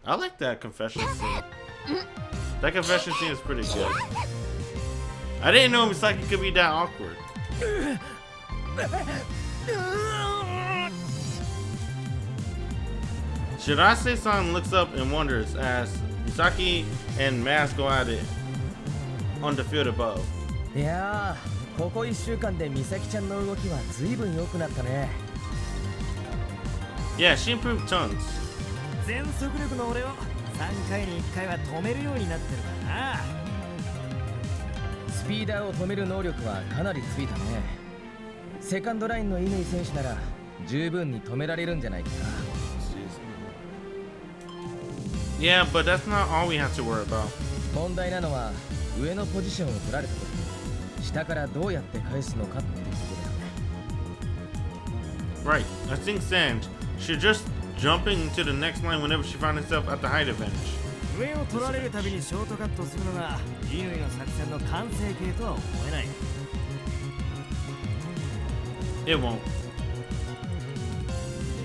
I like that confession scene. That confession scene is pretty good. I didn't know Misaki could be that awkward. Shirase-san looks up and wonders as Misaki and Mask go at it on the field above. いやー、ここ1週間で美咲ちゃんの動きは随分良くなったね。Yeah, she improved tons. 全速力の俺を3回に1回は止めるようになってるからな。スピーダーを止める能力はかなりついたね。セカンドラインの乾選手なら十分に止められるんじゃないかな。Yeah, but that's not all we have to worry about. 問題なのは上のポジションを取られた時、下からどうやって返すのかっていうことだよね。Right. I think Sanj should just jumping into the next line whenever she found herself at the height advantage. 上を取られるたびにショートカットするのが乾の作戦の完成形とは思えない。It won't.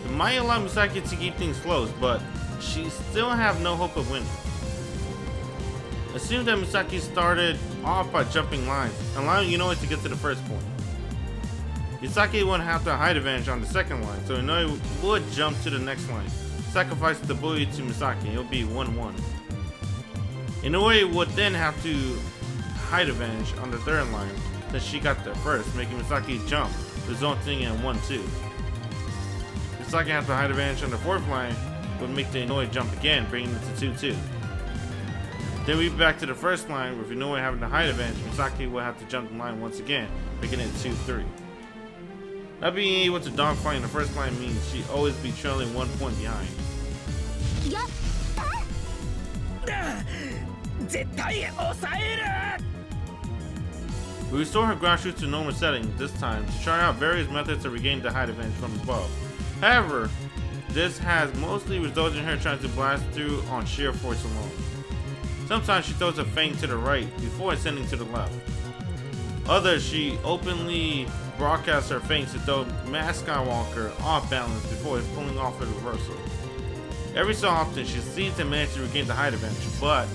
It might allow Misaki to keep things close, but she still have no hope of winning. Assume that Misaki started off by jumping lines, allowing Inoue to get to the first point. Misaki wouldn't have the height advantage on the second line, so Inoue would jump to the next line, sacrifice the buoy to Misaki, and it would be 1-1. Inoue would then have to height advantage on the third line, since she got there first, making Misaki jump, resulting in 1-2. Misaki has the height advantage on the fourth line, would make the Inoue jump again, bringing it to 2-2. Then we back to the first line, with Inoue having the height advantage, Misaki will have to jump the line once again, making it 2-3. Not being able to dogfight in the first line means she'd always be trailing 1 point behind. We restore her ground shoot to normal setting this time to try out various methods to regain the height advantage from above. However, this has mostly resulted in her trying to blast through on sheer force alone. Sometimes she throws a feint to the right before ascending to the left. Others, she openly broadcasts her feints to throw Mask Skywalker off balance before pulling off a reversal. Every so often, she seems to manage to regain the height advantage, but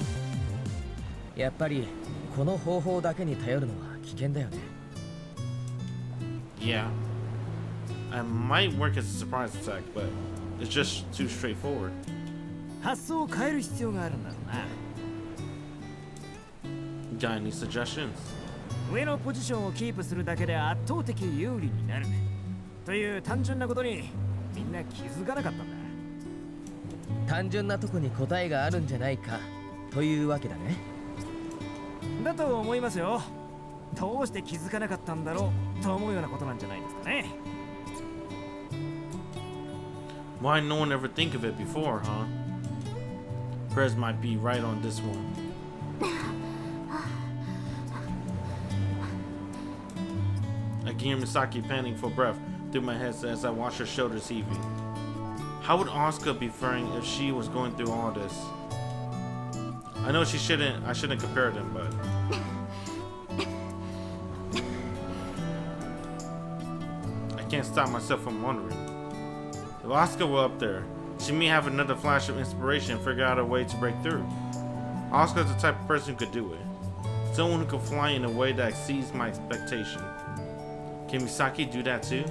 やっぱりこの方法だけに頼るのは危険だよね。yeah, I might work as a surprise attack, but it's just too straightforward. 発想を変える必要があるんだろうな。Got any suggestions? 上のポジションをキープするだけで圧倒的有利になるという単純なことにみんな気づかなかったんだ。単純なとこに答えがあるんじゃないかというわけだね。だと思いますよ。どうして気づかなかったんだろうと思うようなことなんじゃないですかね。Why no one ever think of it before, huh? Prez might be right on this one. I can hear Misaki panting for breath through my headset as I watch her shoulders heaving. How would Asuka be faring if she was going through all this? I know I shouldn't compare them, but I can't stop myself from wondering. If Asuka were up there, she may have another flash of inspiration and figure out a way to break through. Asuka's the type of person who could do it. Someone who could fly in a way that exceeds my expectation. Can Misaki do that too?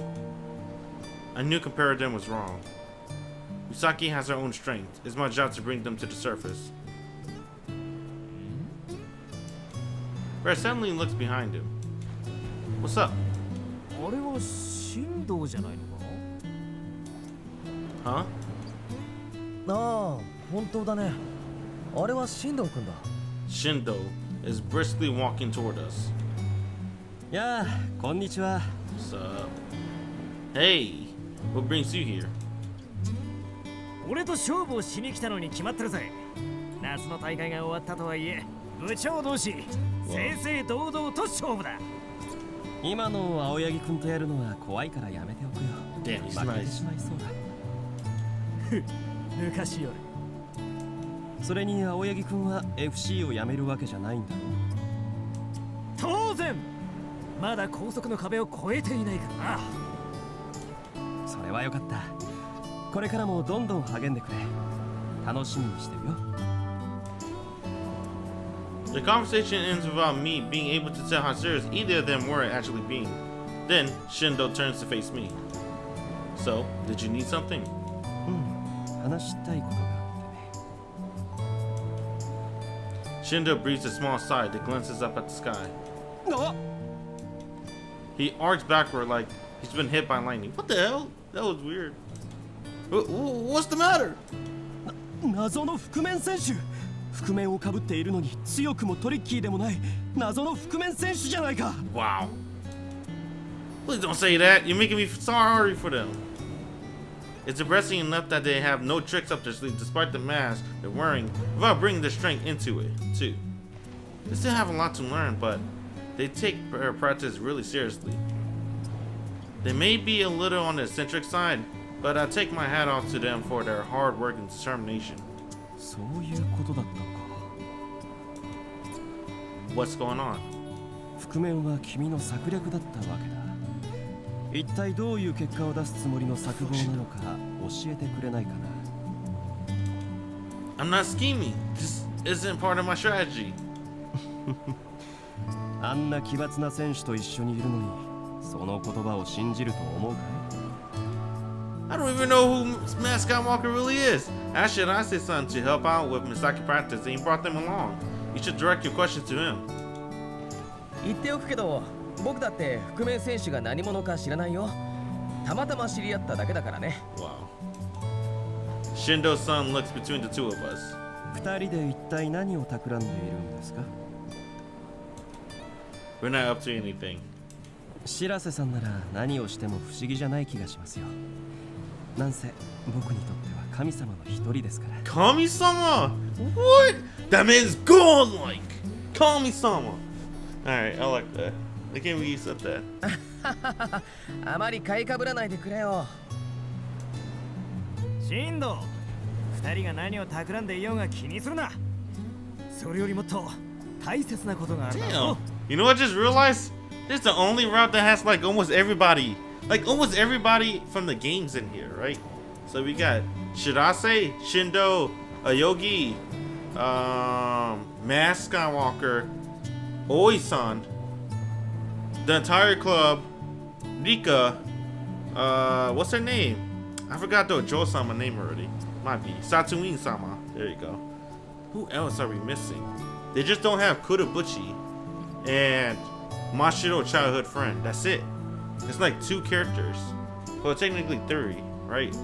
I knew comparing them was wrong. Misaki has her own strength. It's my job to bring them to the surface. Brett suddenly looks behind him. What's up? あれは振動じゃないのか？ Huh? ああ、本当だね。あれは進藤君だ。Shindo is briskly walking toward us. やあ、こんにちは。 What's up? Hey, what brings you here? 俺と勝負をしに来たのに決まってるぜ。夏の大会が終わったとはいえ、部長同士、正々堂々と勝負だ。今の青柳君とやるのは怖いからやめておくよ。 Damn, he's 負けて nice. しまいそうだ。昔より。それに青柳君は FC をやめるわけじゃないんだろ。当然まだ高速の壁を越えていないからな。それはよかった。これからもどんどん励んでくれ。楽しみにしてるよ。 The conversation ends without me being able to tell how serious either of them were actually being. Then Shindo turns to face me. So, did you need something? 話したいことがあってね。 Shindo breathes a small sigh that glances up at the sky. あ、 He arcs backward like he's been hit by lightning. What the hell? That was weird. What's the matter? 謎の覆面選手。覆面をかぶっているのに強くもトリッキーでもない謎の覆面選手じゃないか。 Wow. Please don't say that. You're making me sorry for them. It's depressing enough that they have no tricks up their sleeve despite the mask they're wearing without bringing their strength into it, too. They still have a lot to learn, but they take their practice really seriously. They may be a little on the eccentric side, but I take my hat off to them for their hard work and determination. そういうことだったか。 What's going on? 覆面は君の策略だったわけだ。一体どういう結果を出すつもりの策謀なのか教えてくれないかな。 I'm not scheming. This isn't part of my strategy. あんな奇抜な選手と一緒にいるのにその言葉を信じると思うかい？ I don't even know who Mascot Walker really is. I should ask his son to help out with Misaki practice, and he brought them along. You should direct your questions to him. 言っておくけど、僕だって覆面選手が何者か知らないよ。たまたま知り合っただけだからね。 Wow. Shindo's son looks between the two of us. 二人で一体何を企んでいるんですか？ We're not up to anything. 白瀬さんなら何をしても不思議じゃない気がしますよ。なんせ僕にとっては神様の一人ですから。 Kami-sama? What? That man's godlike. Kami-sama. Alright, I like that. I can't believe you said that. あまり買いかぶらないでくれよ。シンド、二人が何を企んでいようが気にするな。それよりもっと大切なことがあるだろ Damn. You know what I just realized? This is the only route that has like almost everybody. Like almost everybody from the games in here, right? So we got Shirase, Shindo, Ayogi, Mask Skywalker, Oi-san, the entire club, Rika, what's her name? I forgot though, Jo-sama name already. Might be. Satuin-sama. There you go. Who else are we missing? They just don't have Kurobuchi and Mashiro childhood friend. That's it. It's like 2 characters. Well, technically 3, right?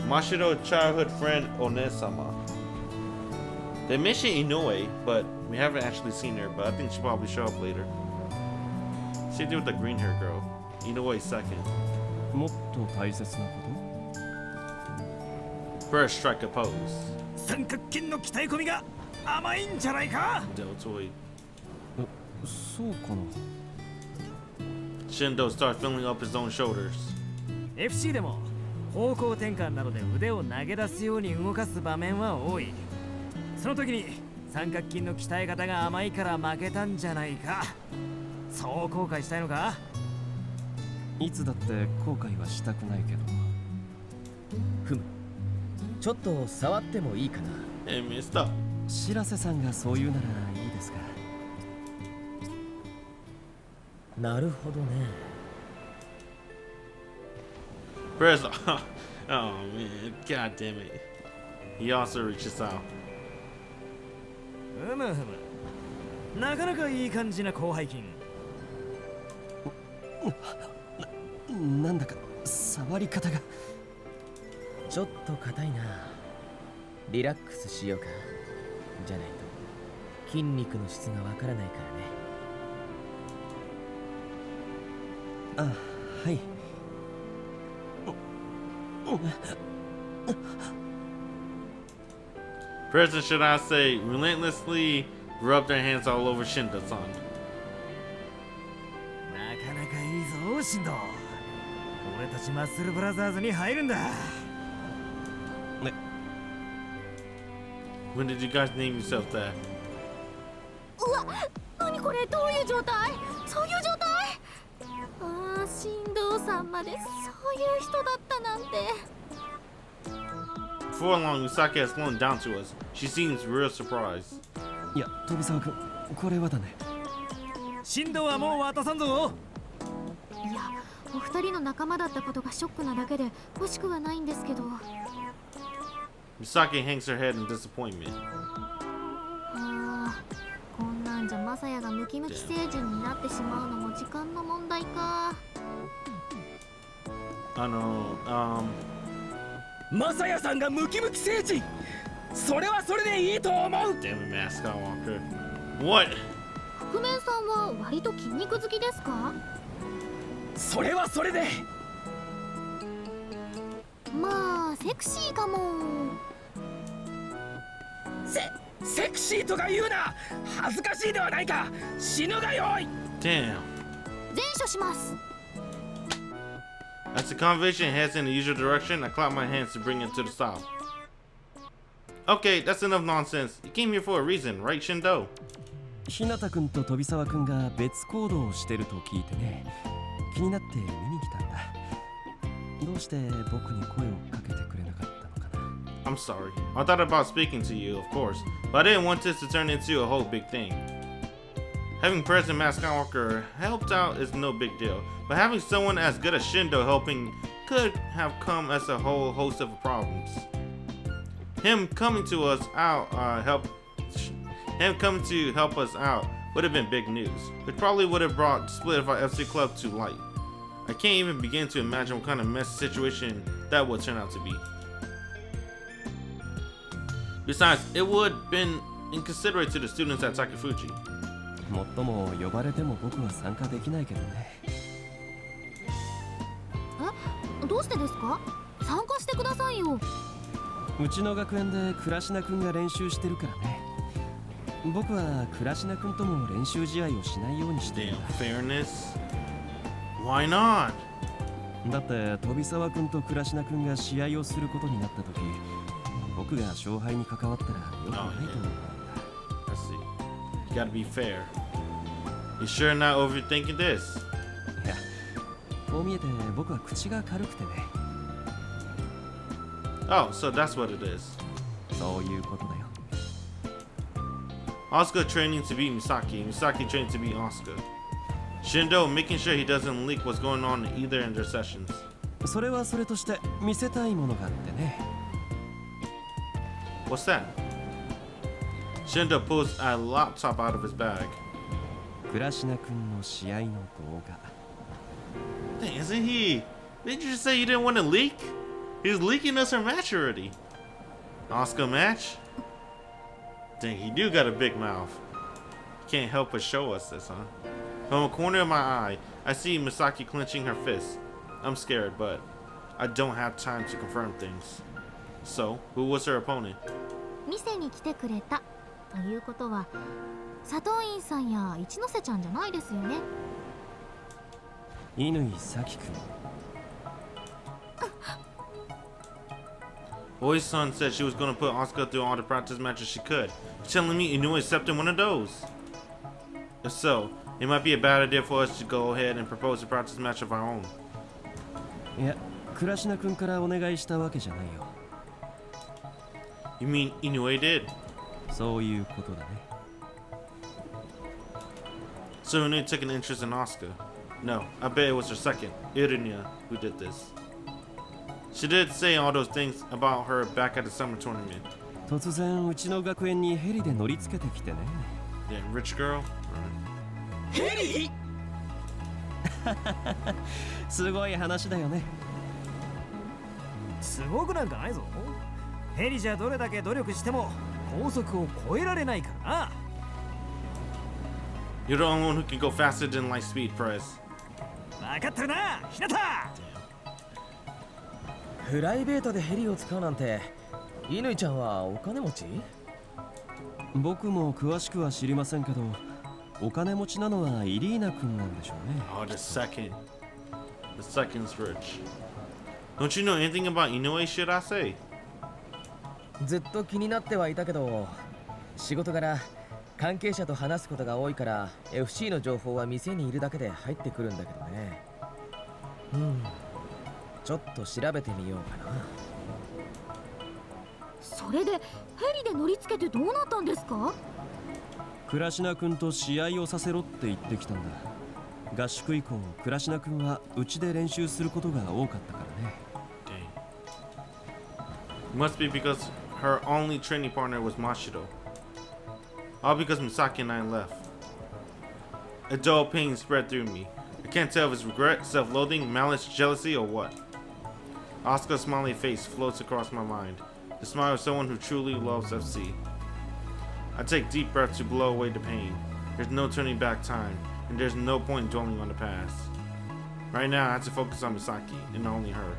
Mashiro childhood friend One-sama. They mentioned Inoue, but we haven't actually seen her, but I think she'll probably show up later. Same thing with the green hair girl. Inoue second. もっと大切なこ First strike a pose. 三角筋の鍛え込みが甘いんじゃないか。 Deltoid. と？そうかな。 Shindo starts filling up his own shoulders. FC でも方向転換などで腕を投げ出すように動かす場面は多い。その時に三角筋の鍛え方が甘いから負けたんじゃないか。そう後悔したいのか？いつだって後悔はしたくないけど。ふむ。ちょっと触ってもいいかな。 Hey, man, stop. 白瀬さんがそう言うならいいですか。なるほどね。Where's oh man, god damn it. He also reaches out. ふむふむ。なかなかいい感じな広背筋。なんだか触り方が。ちょっと硬いな。リラックスしようか。じゃないと筋肉の質がわからないからね。あ、はい。President, should I say, relentlessly rub their hands all over Shindo-san. なかなかいいぞ、シンド。俺たちマッスルブラザーズに入るんだ。When did you guys name yourself that? うわ、何これ、どういう状態？そういう状態？ああ、新藤さんまでそういう人だったなんて。Before long, Misaki has flown down to us. She seems real surprised. いや、飛沢君、これはだね。振動はもう渡さんぞ。いや、お二人の仲間だったことがショックなだけで欲しくはないんですけど。Misaki hangs her head in disappointment. こんなんじゃマサヤがムキムキ星人になってしまうのも時間の問題か。マサヤさんがムキムキ星人、それはそれでいいと思う。 Damn it, Matt Skywalker. What? 覆面さんは割と筋肉好きですか？それはそれで。まあセクシーかも。セクシーとか言うな。恥ずかしいではないか。死ぬがよい。 Damn. 前処します。 As the conversation heads in the usual direction, I clap my hands to bring it to the stop. Okay, that's enough nonsense. You came here for a reason, right, Shindo? 日向君と飛沢君が別行動をしてると聞いてね、気になって見に来たんだ。どうして僕に声をかけてくれなかったのかな。 I'm sorry. I thought about speaking to you, of course, but I didn't want this to turn into a whole big thing. Having President Matt Skywalker helped out is no big deal, but having someone as good as Shindo helping could have come as a whole host of problems. Him coming to help us out would have been big news, which probably would have brought the split of our FC club to light. I can't even begin to imagine what kind of messy situation that would turn out to be. Besides, it would have been inconsiderate to the students at Takifuji. もっとも呼ばれても僕は参加できないけどね。どうしてですか？参加してくださいよ。うちの学園で倉科君が練習してるからね。僕は倉科君とも練習試合をしないようにしてるんだ。 Damn, fairness? Why not? だって飛沢君と倉科君が試合をすることになった時、僕が勝敗に関わったらよくないと思うんだ。 I see. You gotta be fair. You sure not overthinking this? いや、こう見えて僕は口が軽くてね。Oh, so that's what it is. そういうことだよ。Asuka training to beat Misaki, Misaki training to beat Asuka. Shindo making sure he doesn't leak what's going on in either in their sessions. それはそれとして見せたいものがあってね。What's that? Shindo pulls a laptop out of his bag. 倉科君の試合の動画。 Dang, isn't he? Didn't you just say you didn't want to leak? He's leaking us her match already. Asuka match? Dang, he do got a big mouth. Can't help but show us this, huh? From a corner of my eye, I see Misaki clenching her fist. I'm scared, but I don't have time to confirm things. So, who was her opponent? 店に来てくれたということは、佐藤院さんや一ノ瀬ちゃんじゃないですよね。乾咲君。Oi-san said she was going to put Asuka through all the practice matches she could. She's telling me Inoue accepted one of those. If so, it might be a bad idea for us to go ahead and propose a practice match of our own. いや、倉科君からお願いしたわけじゃないよ。 You mean Inoue did? そういうことだね。 So Inoue took an interest in Asuka. No, I bet it was her second, Irinya, who did this. She did say all those things about her back at the summer tournament. 突然うちの学園にヘリで乗りつけてきてね。 Damn, rich girl? ヘリ？すごい話だよね。すごくなんかないぞ。ヘリじゃどれだけ努力しても高速を超えられないからな。You're the only one who can go faster than light speed, Prez. 分かってるな、ひなた。プライベートでヘリを使うなんて、乾ちゃんはお金持ち？僕も詳しくは知りませんけど、お金持ちなのはイリーナ君なんでしょうね。Oh, the second. The second's rich. Don't you know anything about Inoue, should I say? ずっと気になってはいたけど、仕事柄関係者と話すことが多いから FC の情報は店にいるだけで入ってくるんだけどね。ちょっと調べてみようかそれでヘリで乗りつけてどうなったんですか？倉科君と試合をさせろって言ってきたんだ。合宿以降、倉科君はうちで練習することが多かったからね。Dang. Must be because her only training partner was Mashiro. All because Misaki and I left. A dull pain spread through me. I can't tell if it's regret, self-loathing, malice, jealousy, or what. Asuka's smiling face floats across my mind. The smile of someone who truly loves FC. I take deep breaths to blow away the pain. There's no turning back time, and there's no point dwelling on the past. Right now, I have to focus on Misaki, and only her.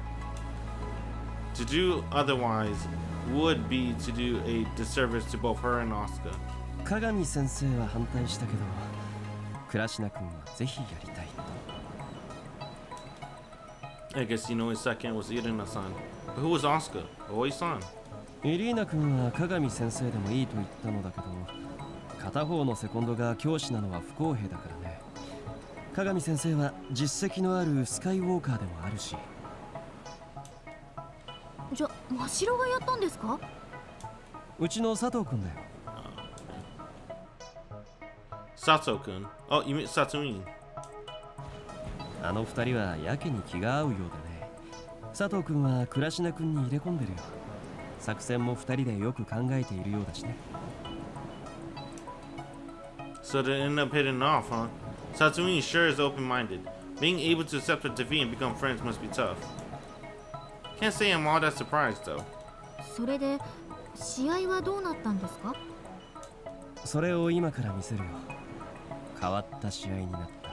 To do otherwise would be to do a disservice to both her and Asuka. 鏡先生は反対したけど、倉科君はぜひやりたいと。I guess second was Irina-san. But who was Asuka? Oi-san. イリーナ君は鏡先生でもいいと言ったのだけど、片方のセコンドが教師なのは不公平だからね。鏡先生は実績のあるスカイウォーカーでもあるし。じゃ、真城がやったんですか？うちの佐藤君だよ。Sato-kun. Oh, you mean Satoin. あの二人はやけに気が合うようだね。佐藤君は倉科君に入れ込んでるよ。作戦も二人でよく考えているようだしね。So they end up hitting it off, huh? Satoin sure is open-minded. Being able to accept her defeat and become friends must be tough. Can't say I'm all that surprised, though. それで試合はどうなったんですか？それを今から見せるよ。変わった試合になった。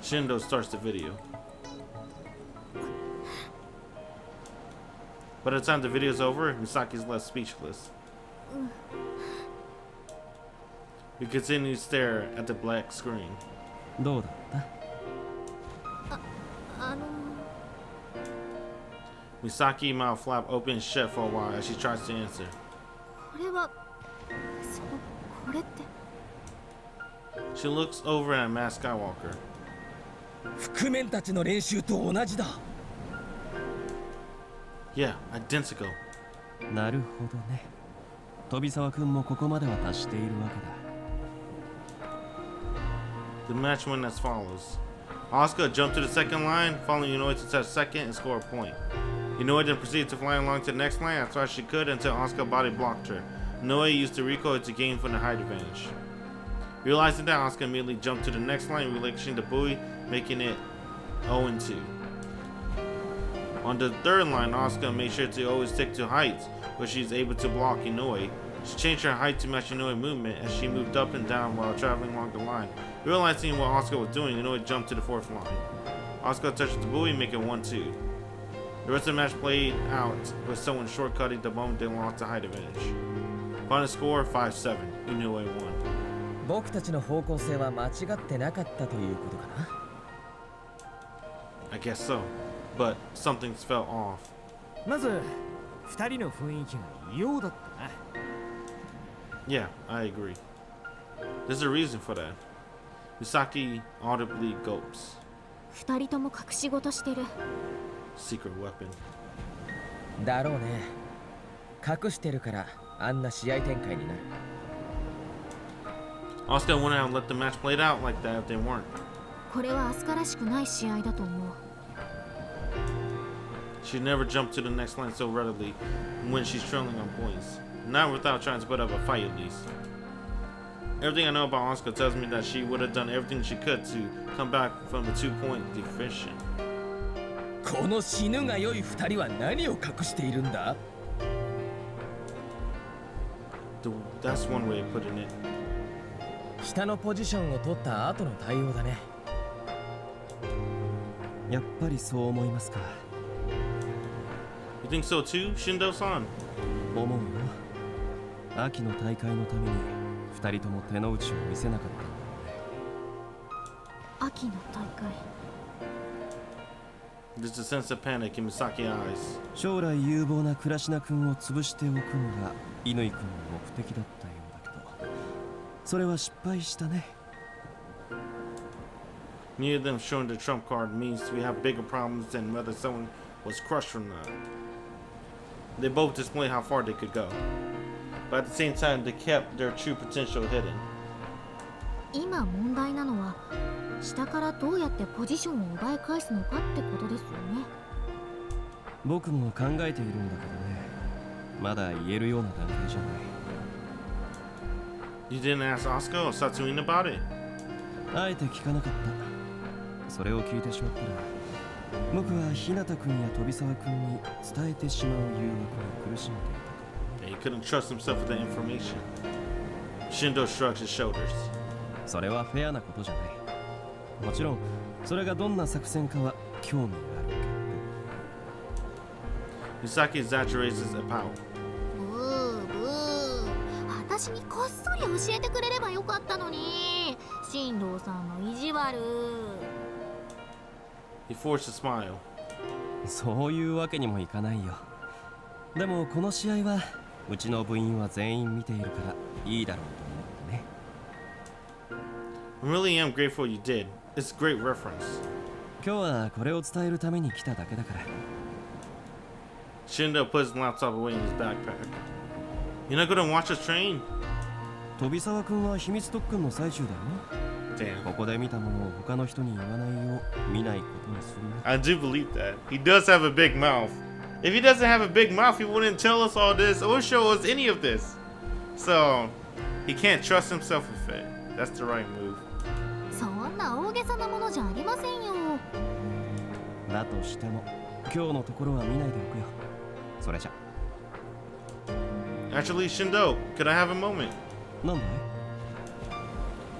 Shindo starts the video. By the time the video's over, Misaki's left speechless. We continue to stare at the black screen. どうだった？Misaki mouth flap open and shut for a while as she tries to answer. これはこれって She looks over at Matt Skywalker. 覆面たちの練習と同じだ。Yeah, identical. なるほどね。飛沢君もここまでは達しているわけだ。The match went as follows. Asuka jumped to the second line, following Inoue to touch second and score a point. Inoue then proceeded to fly along to the next line as far as she could until Asuka body blocked her. Inoue used the recoil to gain from the height advantage. Realizing that, Asuka immediately jumped to the next line, relinquishing the buoy, making it 0-2. On the third line, Asuka made sure to always stick to heights, where she's able to block Inoue. She changed her height to match Inoue's movement as she moved up and down while traveling along the line. Realizing what Asuka was doing, Inoue jumped to the fourth line. Asuka touched the buoy, making 1-2. The rest of the match played out with someone shortcutting the moment they lost the height advantage. Final score 5-7. Inoue won. 僕たちの方向性は間違ってなかったということかな。I guess so, but something felt off. まず二人の雰囲気が異様だったな。Yeah, I agree. There's a reason for that. Misaki audibly gulps. 二人とも隠し事してる。Secret weapon. だろうね。隠してるからあんな試合展開になる。Asuka went out and let the match play out like that if they weren't. これはアスカらしくない試合だと思う。She never jumped to the next line so readily when she's trailing on points. Not without trying to put up a fight at least. Everything I know about Asuka tells me that she would have done everything she could to come back from a 2-point deficient. この死ぬが良い二人は何を隠しているんだ？ That's one way of putting it. 下のポジションを取った後の対応だね。やっぱりそう思いますか。You think so too, Shindo-san? 思うよ。秋の大会のために二人とも手の内を見せなかったんだね。秋の大会。There's a sense of panic in Misaki's eyes. 将来有望な倉科君を潰しておくのが乾君の目的だったようだけど、それは失敗したね。Neither of them showing the trump card means we have bigger problems than whether someone was crushed or not. They both display how far they could go. But at the same time, they kept their true potential hidden. 今問題なのは下からどうやってポジションを奪い返すのかってことですよね。僕も考えているんだけどね。まだ言えるような段階じゃない。You didn't ask Asuka or Satuin about it? あえて聞かなかった。それを聞いてしまったら、僕は日向君や飛沢君に伝えてしまう誘惑に苦しんでいた。He couldn't trust himself with the information. Shindo shrugs his shoulders. それはフェアなことじゃない。もちろん、それがどんな作戦かは興味があるけど。Misaki exaggerates his power. ブーブー。私にこっそり教えてくれればよかったのに。進藤さんの意地悪。He forced a smile. そういうわけにもいかないよ。でもこの試合はうちの部員は全員見ているからいいだろうと思ってね。I really am grateful you did. It's a great reference. 今日はこれを伝えるために来ただけだから。Shindo puts his laptop away in his backpack. You're not gonna watch us train? 飛沢君は秘密特訓の最中だよ。Damn. ここで見たものを他の人に言わないよう見ないことにするよ。I do believe that. He does have a big mouth. If he doesn't have a big mouth, he wouldn't tell us all this or show us any of this. So, he can't trust himself with it. That's the right move. そんな大げさなものじゃありませんよ。だとしても、今日のところは見ないでおくよ。それじゃ。Actually, Shindo, could I have a moment? なんだい？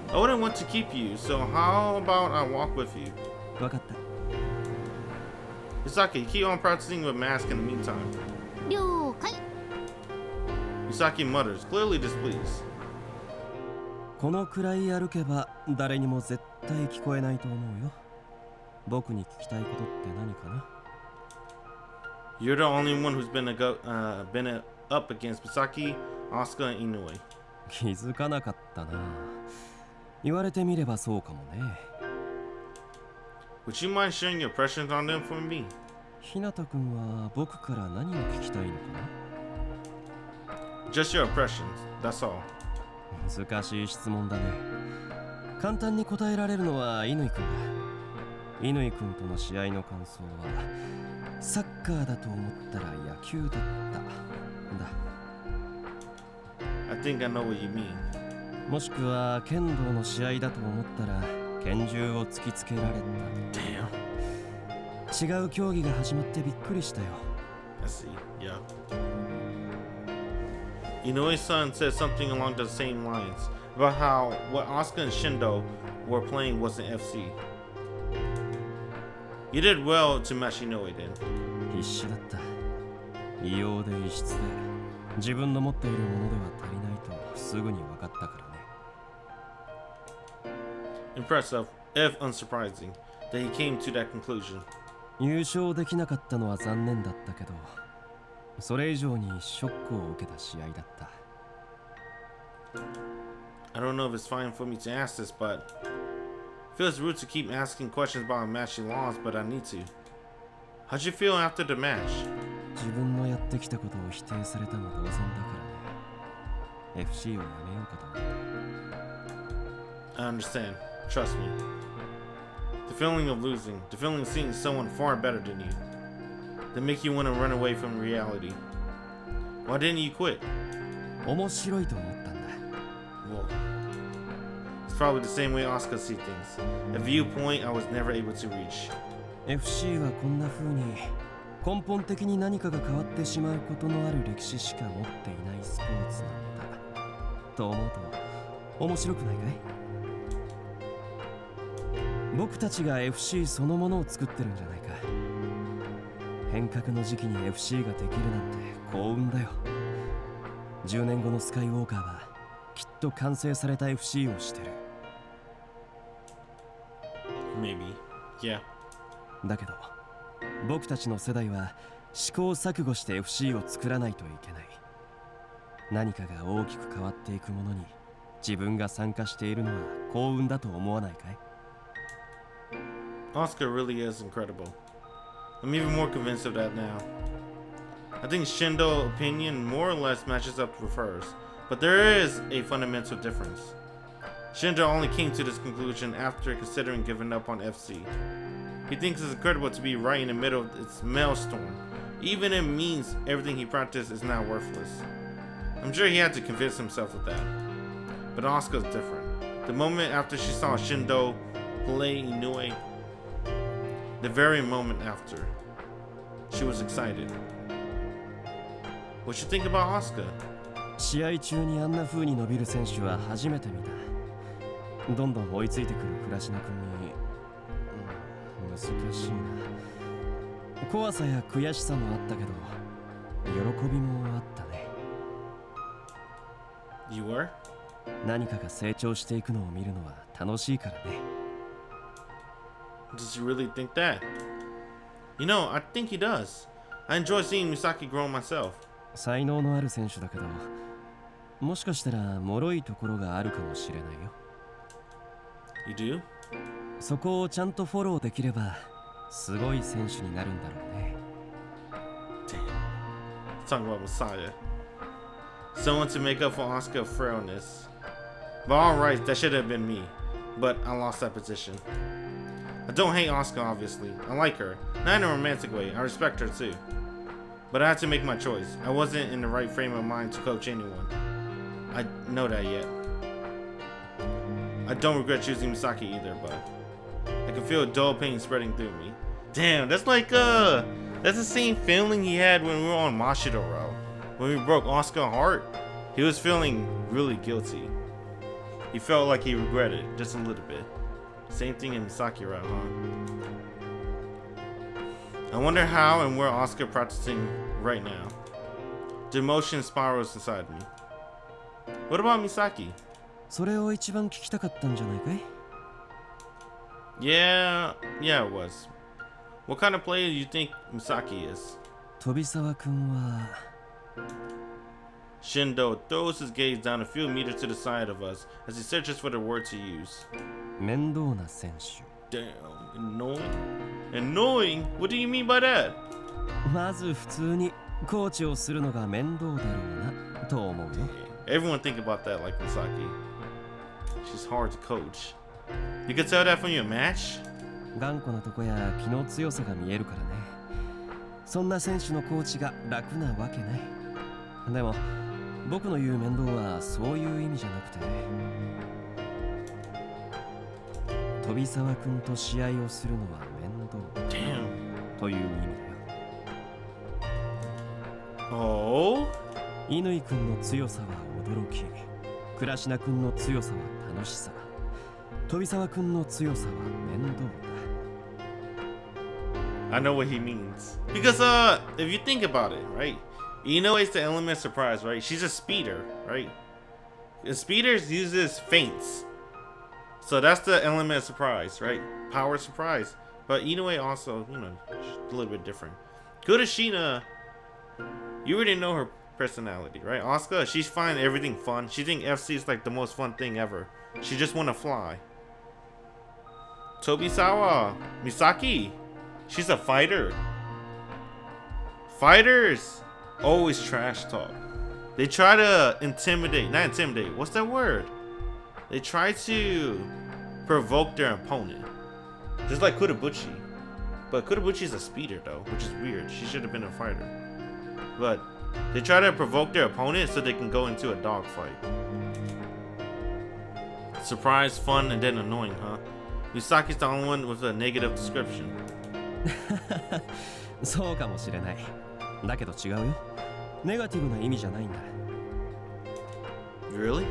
I wouldn't want to keep you, so how about I walk with you? わかった。Misaki, keep on practicing with mask in the meantime. 了解。Misaki mutters, clearly displeased. このくらい歩けば誰にも絶対聞こえないと思うよ。僕に聞きたいことって何かな？ You're the only one who's been up against Misaki, Asuka, and Inoue. 気づかなかったな。言われてみればそうかもね。Would you mind sharing your impressions on them for me? 日向君は僕から何を聞きたいのか Just your impressions, that's all. な？難しい質問だね。簡単に答えられるのは乾君だ。乾君との試合の感想はサッカーだと思ったら野球だったんだ。I think I know what you mean. もしくは剣道の試合だと思ったら拳銃を突きつけられた。 Damn. 違う競技が始まってびっくりしたよ。 I see, yeah. Inoue's son said something along the same lines about how what Asuka and Shindo were playing wasn't FC. You did well to match Inoue then. 必死だった。異様で異質で自分の持っているものでは足りないとすぐに分かったからね。Impressive, if unsurprising, that he came to that conclusion. 優勝できなかったのは残念だったけど、それ以上にショックを受けた試合だった。I don't know if it's fine for me to ask this, but it feels rude to keep asking questions about a match you lost, but I need to. How'd you feel after the match? 自分のやってきたことを否定されたも同然だからね。FC をやめようかと思った。I understand. Trust me. The feeling of losing, the feeling of seeing someone far better than you, that make you want to run away from reality. Why didn't you quit? 面白いと思ったんだ。Well, it's probably the same way Asuka sees things. A viewpoint I was never able to reach. FC はこんな風に根本的に何かが変わってしまうことのある歴史しか持っていないスポーツなんだと思うと面白くないかい？僕たちが FC そのものを作ってるんじゃないか。変革の時期に FC ができるなんて幸運だよ。10年後のスカイウォーカーはきっと完成された FC をしてる。 Maybe. Yeah. だけど僕たちの世代は試行錯誤して FC を作らないといけない。何かが大きく変わっていくものに自分が参加しているのは幸運だと思わないかい？ Asuka really is incredible. I'm even more convinced of that now. I think Shindo's opinion more or less matches up with hers, but there is a fundamental difference. Shindo only came to this conclusion after considering giving up on FC. He thinks it's incredible to be right in the middle of its maelstrom, even if it means everything he practiced is now worthless. I'm sure he had to convince himself of that. But Asuka's different. The moment after she saw Shindo play Inoue, the very moment after, she was excited. What you think about Asuka? 試合中にあんな風に伸びる選手は初めて見た。どんどん追いついてくる倉科君に、難しいな。怖さや悔しさもあったけど、喜びもあったね。You were? 何かが成長していくのを見るのは楽しいからね。Does he really think that? You know, I think he does. I enjoy seeing Misaki grow myself. 才能のある選手だけど、もしかしたら脆いところがあるかもしれないよ。You do? そこをちゃんとフォローできれば、すごい選手になるんだろうね。Damn. Talking about Messiah. Someone to make up for Asuka's frailness. But alright, that should have been me. But I lost that position. I don't hate Asuka, obviously. I like her. Not in a romantic way. I respect her too. But I had to make my choice. I wasn't in the right frame of mind to coach anyone. I know that yet. I don't regret choosing Misaki either, but I can feel a dull pain spreading through me. Damn, that's like that's the same feeling he had when we were on Mashido Route. When we broke Asuka's heart, he was feeling really guilty. He felt like he regretted it just a little bit. Same thing in Misaki Route, huh? I wonder how and where Asuka practicing right now. The emotion spirals inside me. What about Misaki? それを一番聞きたかったんじゃないかい？ Yeah, it was. What kind of player do you think Misaki is? 飛沢君は Shindo throws his gaze down a few meters to the side of us as he searches for the word to use. 面倒な選手。Damn, annoying. Annoying? What do you mean by that? まず普通にコーチをするのが面倒だろうなと思うよ。Everyone think about that like Misaki. She's hard to coach. You could tell that from your match? 頑固なとこや気の強さが見えるからね。そんな選手のコーチが楽なわけない。でも僕の言う面倒はそういう意味じゃなくて、飛沢君と試合をするのは面倒 Damn. という意味だよ。Oh? 乾君の強さは驚き、倉科君の強さは楽しさ、飛沢君の強さは面倒だ。I know what he means. Because if you think about it, right? It's the element of surprise, right? She's a speeder, right? And speeders uses feints. So that's the element of surprise, right? Power surprise. But Inoue also, a little bit different. Kudashina, you already know her personality, right? Asuka, she's finding everything fun. She thinks FC is like the most fun thing ever. She just want to fly. Tobisawa, Misaki, she's a fighter. Fighters always trash talk. They try to not intimidate, what's that word? They try to provoke their opponent. Just like Kurabuchi. But Kurabuchi's a speeder though, which is weird. She should have been a fighter. But they try to provoke their opponent so they can go into a dogfight. Surprise, fun, and then annoying, huh? Misaki's the only one with a negative description. そうかもしれない。だけど違うよ。ネガティブな意味じゃないんだ。Really?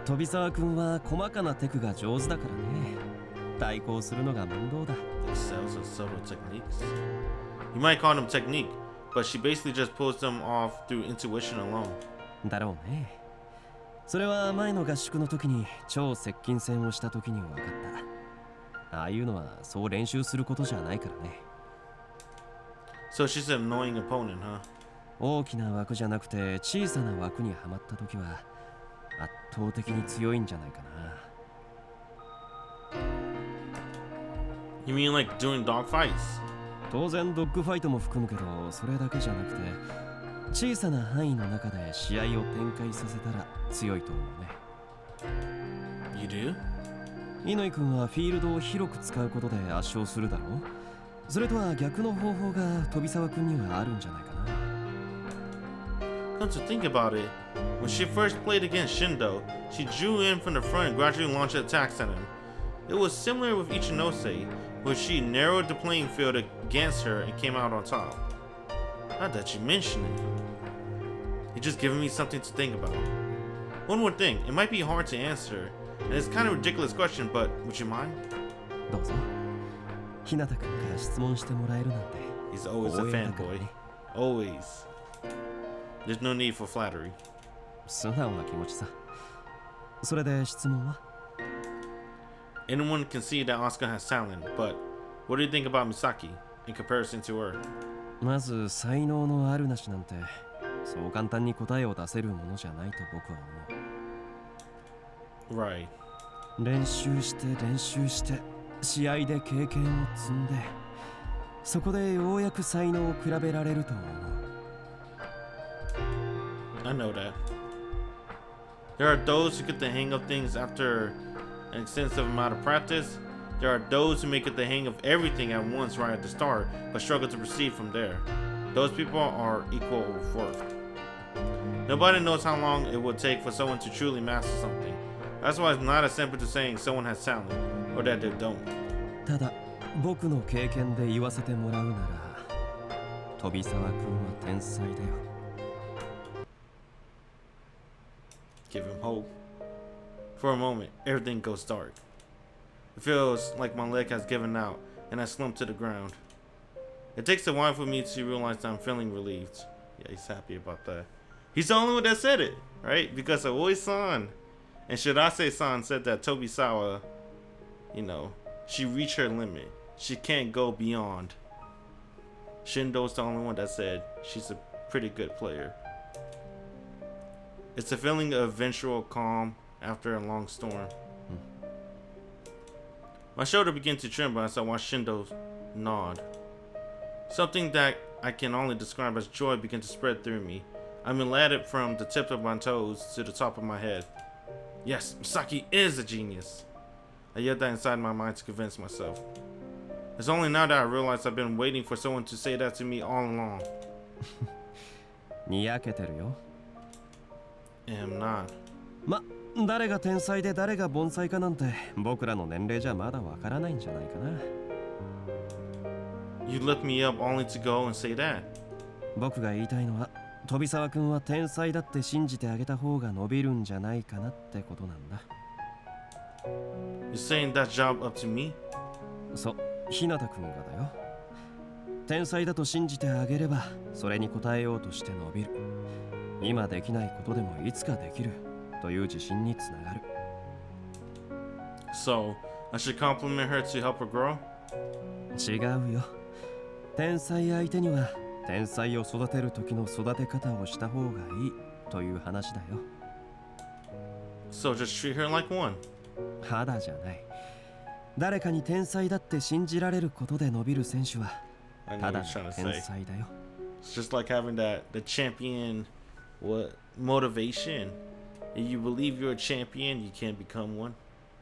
飛沢君は細かなテクが上手だからね。対抗するのが面倒だ。Excels in subtle techniques. You might call them technique, but she basically just pulls them off through intuition alone. だろうね。それは前の合宿の時に超接近戦をした時に分かった。ああいうのはそう練習することじゃないからね。So she's an annoying opponent, huh? 大きな枠じゃなくて小さな枠にはまった時は圧倒的に強いんじゃないかな。You mean like during dogfights? 当然ドッグファイトも含むけど、それだけじゃなくて小さな範囲の中で試合を展開させたら強いと思うね。 You do? 乾君はフィールドを広く使うことで圧勝するだろう。それとは逆の方法が飛沢君にはあるんじゃないかな。 Come to think about it, when she first played against Shindo, she drew in from the front and gradually launched attacks at him. It was similar with Ichinose, where she narrowed the playing field against her and came out on top. Not that you mention it. It's just giving me something to think about. One more thing, it might be hard to answer, and it's kind of a ridiculous question, but would you mind? どうぞ。日向君から質問してもらえるなんて。 He's always a fanboy. Always. There's no need for flattery. 素直な気持ちさ。それで質問は？ Anyone can see that Asuka has talent, but what do you think about Misaki in comparison to her? まず才能のあるなしなんてそう簡単に答えを出せるものじゃないと僕は思う。 Right. 練習して試合で経験を積んでそこでようやく才能を比べられると思う。 I know that. There are those who get the hang of things after an extensive amount of practice. There are those who make it the hang of everything at once right at the start, but struggle to proceed from there. Those people are equal worth. Nobody knows how long it will take for someone to truly master something. That's why it's not as simple to saying someone has talent or that they don't. ただ僕の経験で言わせてもらうなら飛沢君は天才だよ。 Give him hope. For a moment, everything goes dark. It feels like my leg has given out and I slump to the ground. It takes a while for me to realize that I'm feeling relieved. Yeah, he's happy about that. He's the only one that said it, right? Because Aoi-san and Shirase-san said that Tobisawa, you know, she reached her limit. She can't go beyond. Shindo's the only one that said she's a pretty good player. It's a feeling of eventual calm after a long storm. My shoulder began to tremble as I watched Shindo nod. Something that I can only describe as joy began to spread through me. I'm elated from the tips of my toes to the top of my head. Yes, Misaki is a genius. I yelled that inside my mind to convince myself. It's only now that I realize I've been waiting for someone to say that to me all along. にやけてるよ。 Am not. ま、誰が天才で誰が盆栽かなんて僕らの年齢じゃまだわからないんじゃないかな。 You looked me up only to go and say that. 僕が言いたいのは飛沢君は天才だって信じてあげた方が伸びるんじゃないかなってことなんだ。 You're saying that job up to me? そう、日向君がだよ。天才だと信じてあげればそれに応えようとして伸びる。今できないことでもいつかできるという自信につながる。 So, I should compliment her to help her grow? 違うよ。天才相手には天才を育てる時の育て方をした方がいいという話だよ。 So just treat her like one. 肌じゃない。誰かに天才だって信じられることで伸びる選手は I know た what だ you're の trying to 天 say. 才だよ。 It's just like having the champion motivation. If you believe you're a champion, you can't become one.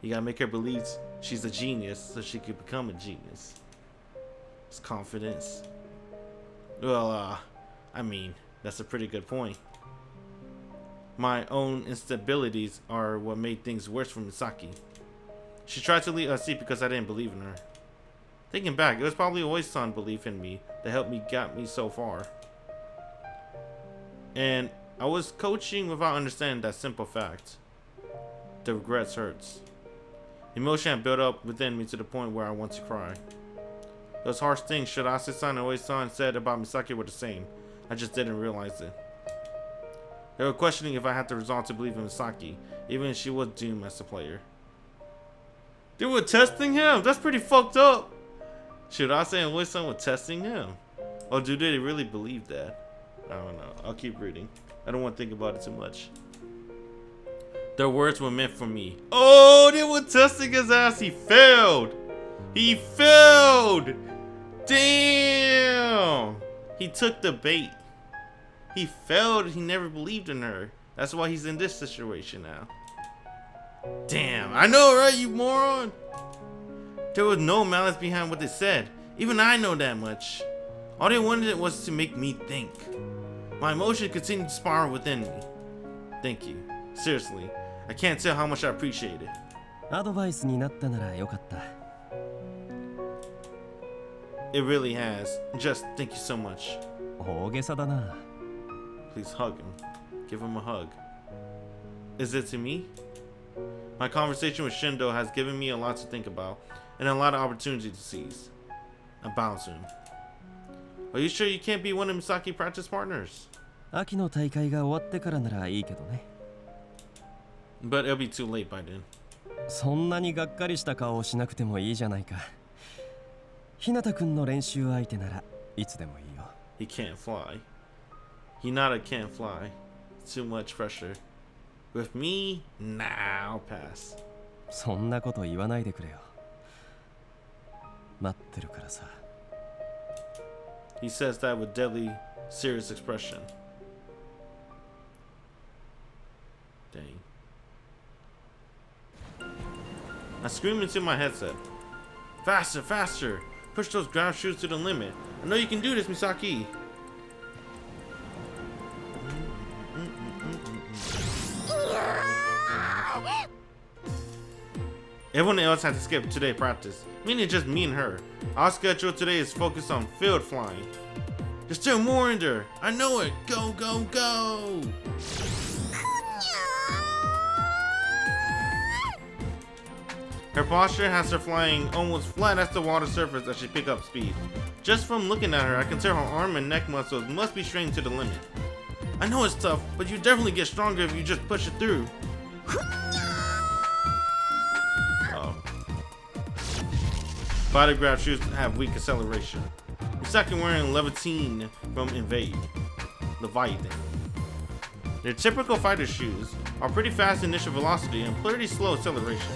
You gotta make her believe she's a genius so she could become a genius. It's confidence. Well, I mean, that's a pretty good point. My own instabilities are what made things worse for Misaki. She tried to leave us because I didn't believe in her. Thinking back, it was probably Oi's-san belief in me that got me so far. And I was coaching without understanding that simple fact. The regrets hurts. Emotion had built up within me to the point where I want to cry. Those harsh things Shirase-san and Oe-san said about Misaki were the same. I just didn't realize it. They were questioning if I had the resolve to believe in Misaki, even if she was doomed as a player. They were testing him! That's pretty fucked up! Shirase and Oe-san were testing him. Or do they really believe that? I don't know. I'll keep reading. I don't want to think about it too much. Their words were meant for me. Oh, they were testing his ass. He failed. He failed. Damn. Oh, he took the bait. He failed. He never believed in her. That's why he's in this situation now. Damn, I know, right, you moron? There was no malice behind what they said. Even I know that much. All they wanted was to make me think. My emotions continue to spiral within me. Thank you. Seriously, I can't tell how much I appreciate it. アドバイスになったならよかった。It really has. Just thank you so much. 大げさだな。Please hug him. Give him a hug. Is it to me? My conversation with Shindo has given me a lot to think about and a lot of opportunity to seize. I bow to him. Are you sure you can't be one of Misaki's practice partners? 秋の大会が終わってからならいいけどね。But it'll be too late by then. そんなにがっかりした顔をしなくてもいいじゃないか。日向くんの練習相手ならいつでもいいよ。He can't fly. Hinata can't fly. Too much pressure. With me, nah, I'll pass. そんなこと言わないでくれよ。待ってるからさ。He says that with deadly, serious expression. Dang. I scream into my headset. Faster, faster! Push those ground shoes to the limit. I know you can do this, Misaki. Everyone else had to skip today's practice, meaning just me and her. Our schedule today is focused on field flying. There's still more in there. I know it. Go, go, go! Her posture has her flying almost flat as the water surface as she picks up speed. Just from looking at her, I can tell her arm and neck muscles must be strained to the limit. I know it's tough, but you definitely get stronger if you just push it through. Body grab shoes have weak acceleration. Misaki wearing Levitine from Invade. Leviathan. Their typical fighter shoes are pretty fast initial velocity and pretty slow acceleration.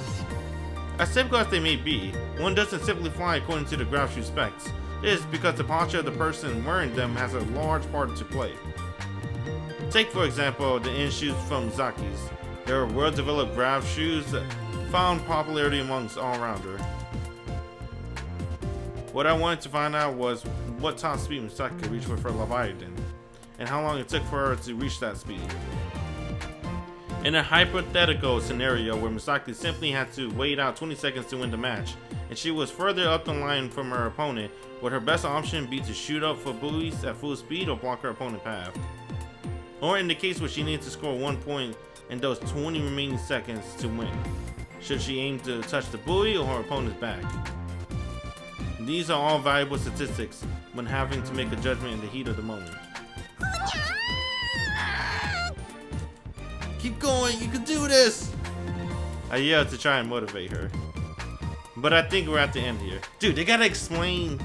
As typical as they may be, one doesn't simply fly according to the grab shoe specs. This is because the posture of the person wearing them has a large part to play. Take for example the in shoes from Zaki's. They are well-developed grab shoes that found popularity amongst all-rounder. What I wanted to find out was what top speed Misaki could reach with her Leviathan, and how long it took for her to reach that speed. In a hypothetical scenario where Misaki simply had to wait out 20 seconds to win the match, and she was further up the line from her opponent, would her best option be to shoot up for buoys at full speed or block her opponent's path? Or in the case where she needs to score 1 point in those 20 remaining seconds to win, should she aim to touch the buoy or her opponent's back? These are all valuable statistics when having to make a judgment in the heat of the moment. Keep going, you can do this! I yelled to try and motivate her. But I think we're at the end here. Dude, they gotta explain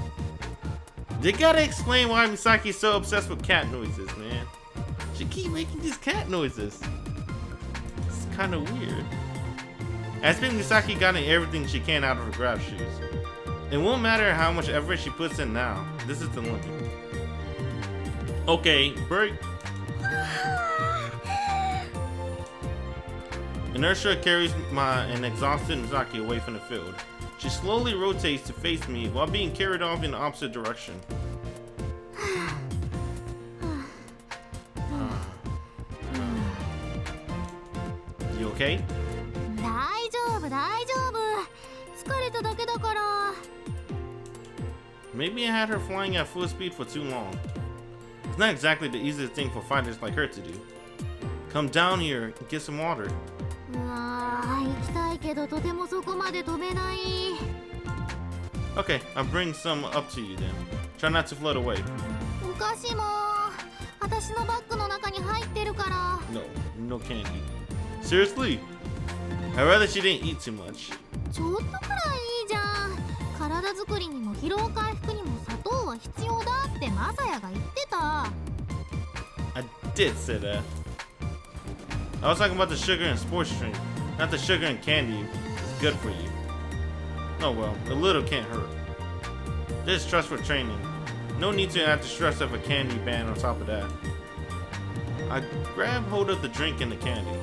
why Misaki's so obsessed with cat noises, man. She keep making these cat noises. It's kinda weird. I think Misaki gotten everything she can out of her grab shoes. It won't matter how much effort she puts in now. This is the limit. Okay, break. Inertia carries an exhausted Misaki away from the field. She slowly rotates to face me while being carried off in the opposite direction. You okay? 大丈夫大丈夫。疲れただけだから。Maybe I had her flying at full speed for too long. It's not exactly the easiest thing for fighters like her to do. Come down here and get some water. うわー、行きたいけどとてもそこまで飛べない。Okay, I'll bring some up to you then. Try not to float away. お菓子も私のバッグの中に入ってるから。No candy. Seriously? I'd rather she didn't eat too much. ちょっとくらいいいじゃん。体作りにも疲労回復にも砂糖は必要だってマサヤが言ってた。I did say that. I was talking about the sugar and sports drink, not the sugar and candy. It's good for you. Oh well, a little can't hurt. This is trust for training. No need to add the stress of a candy ban on top of that. I grab hold of the drink and the candy.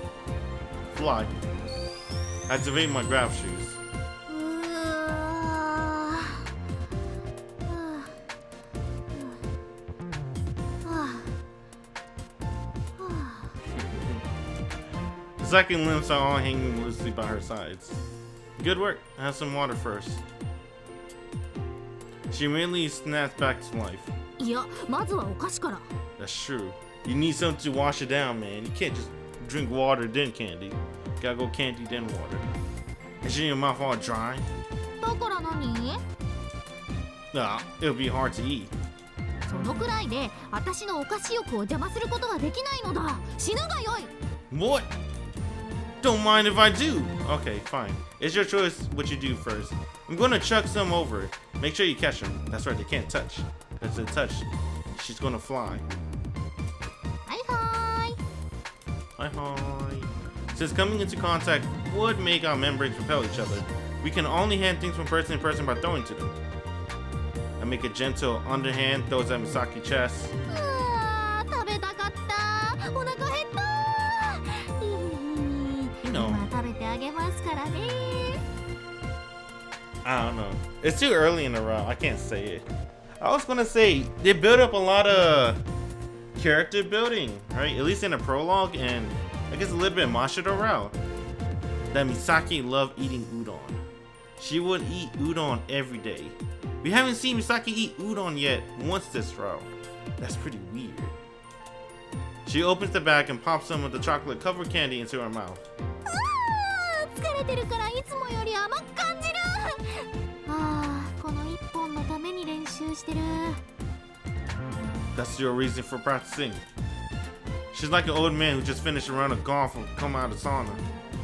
Fly. Activate my graph shoes. The second limbs are all hanging loosely by her sides. Good work. Have some water first. She immediately snaps back to life. いや、まずはお菓子から。 That's true. You need something to wash it down, man. You can't just drink water then candy. Gotta go candy then water. Is your mouth all dry? だから何？ Nah, it'll be hard to eat. そのくらいで私のお菓子欲を邪魔することはできないのだ。死ぬがよい。 What? Don't mind if I do. Okay, fine. It's your choice what you do first. I'm gonna chuck some over. Make sure you catch them. That's right, they can't touch. If they touch, she's gonna fly. はいはーい。Hi, hi. Since coming into contact would make our membranes repel each other, we can only hand things from person to person by throwing to them. I make a gentle underhand throws at Misaki's chest. 食べたかった。お腹減った。今食べてあげますからね。I don't know. It's too early in the round. I can't say it. I was gonna say they build up a lot of character building, right? At least in the prologue and I guess a little bit of Mashiro route. That Misaki loved eating udon. She would eat udon every day. We haven't seen Misaki eat udon yet once this route. That's pretty weird. She opens the bag and pops some of the chocolate covered candy into her mouth. 疲れてるからいつもより甘く感じる。この一本のために練習してる。 That's your reason for practicing. She's like an old man who just finished a round of golf and come out of sauna.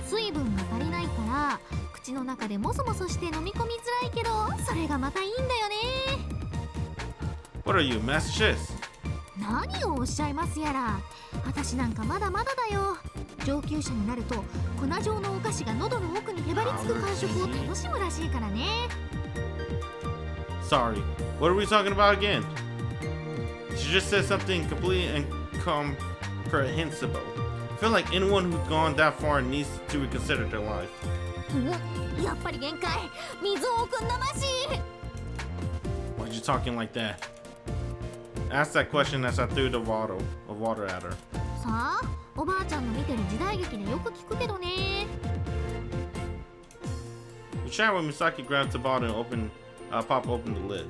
水分が足りないから口の中でモソモソして飲み込みづらいけど、それがまたいいんだよね。 What are you, master chef? 何をおっしゃいますやら。私なんかまだまだだよ。上級者になると粉状のお菓子が喉の奥にへばりつく感触を楽しむらしいからね。 Sorry, what are we talking about again? She just said something completely incomprehensible. I feel like anyone who's gone that far needs to reconsider their life. やっぱり限界。水を置くんだまし。 Why'd you talking like that? Ask that question as I threw the bottle of water at her. さあ、おばあちゃんの見てる時代劇でよく聞くけどね。 We chat when Misaki grabs the bottle and pop open the lid.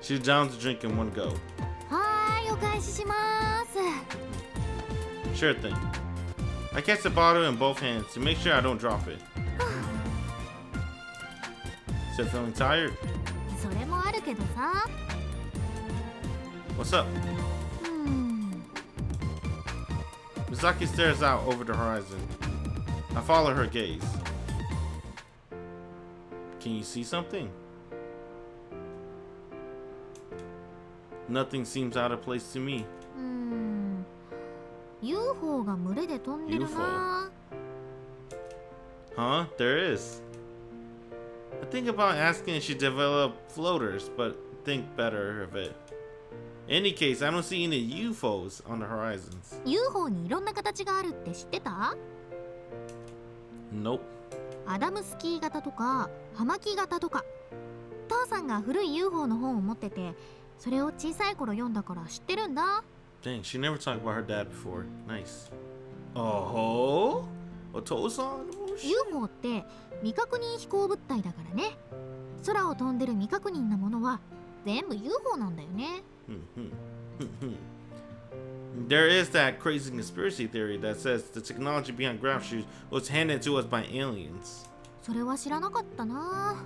She downs the drink in one go. はーい、お返しします。 Sure thing. I catch the bottle in both hands to make sure I don't drop it. Still feeling tired? それもあるけどさ。 What's up? Misaki stares out over the horizon. I follow her gaze. Can you see something? Nothing seems out of place to me. UFO が群れで飛んでるな。 Huh? There is. I think about asking if she developed floaters, but think better of it. In any case, I don't see any UFOs on the horizons. UFO にいろんな形があるって知ってた？ Nope. アダムスキー型とか葉巻型とか。父さんが古い UFO の本を持ってて、それを小さい頃読んだから知ってるんだ。 Dang, she never talked about her dad before. Nice. Oh, Otosan? UFO って未確認飛行物体だからね。空を飛んでる未確認なものは全部 UFO なんだよね。There is that crazy conspiracy theory that says the technology behind graph shoes was handed to us by aliens. それは知らなかったな。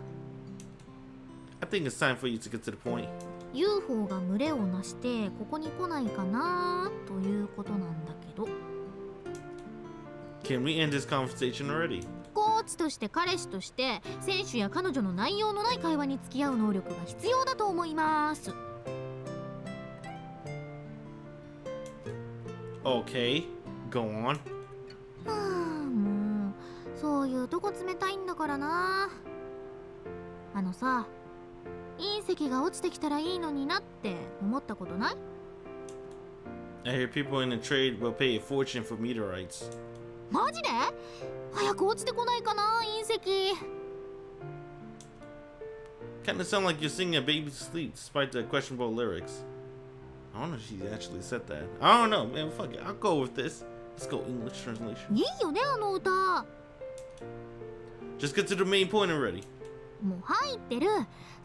I think it's time for you to get to the point. UFO が群れをなしてここに来ないかなということなんだけど。 Can we end this conversation already? コーチとして彼氏として選手や彼女の内容のない会話に付き合う能力が必要だと思います。 Okay, go on. もうそういうとこ冷たいんだからな。あのさ、隕石が落ちてきたらいいのになって思ったことない？ I hear people in the trade will pay a fortune for meteorites. マジで？早く落ちてこないかな、隕石。Kinda sound like you're singing a baby to sleep despite the questionable lyrics. I don't know if she actually said that. I don't know, man. Fuck it. I'll go with this. Let's go English translation. いいよね、あの歌。 Just get to the main point already. もう入ってる。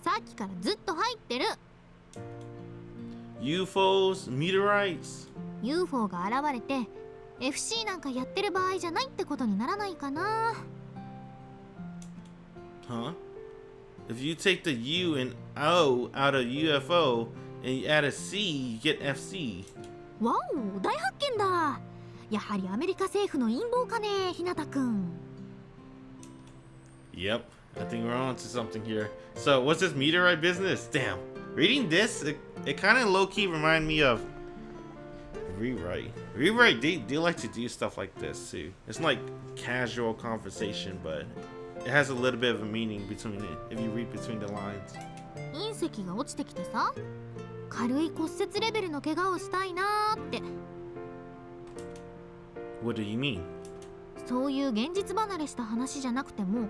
さっきからずっと入ってる。 UFOs, meteorites. UFO が現れて FC なんかやってる場合じゃないってことにならないかな。 Huh? If you take the U and O out of UFO and you add a C, you get FC. わお、大発見だ。やはりアメリカ政府の陰謀かね、ひなたくん。 Yep, I think we're on to something here. So, what's this meteorite business? Damn. Reading this, it kind of low-key reminded me of Rewrite. Rewrite, they like to do stuff like this too. It's like casual conversation, but it has a little bit of a meaning between it if you read between the lines. 隕石が落ちてきてさ、軽い骨折レベルの怪我をしたいなーって。 What do you mean? そういう現実離れした話じゃなくても、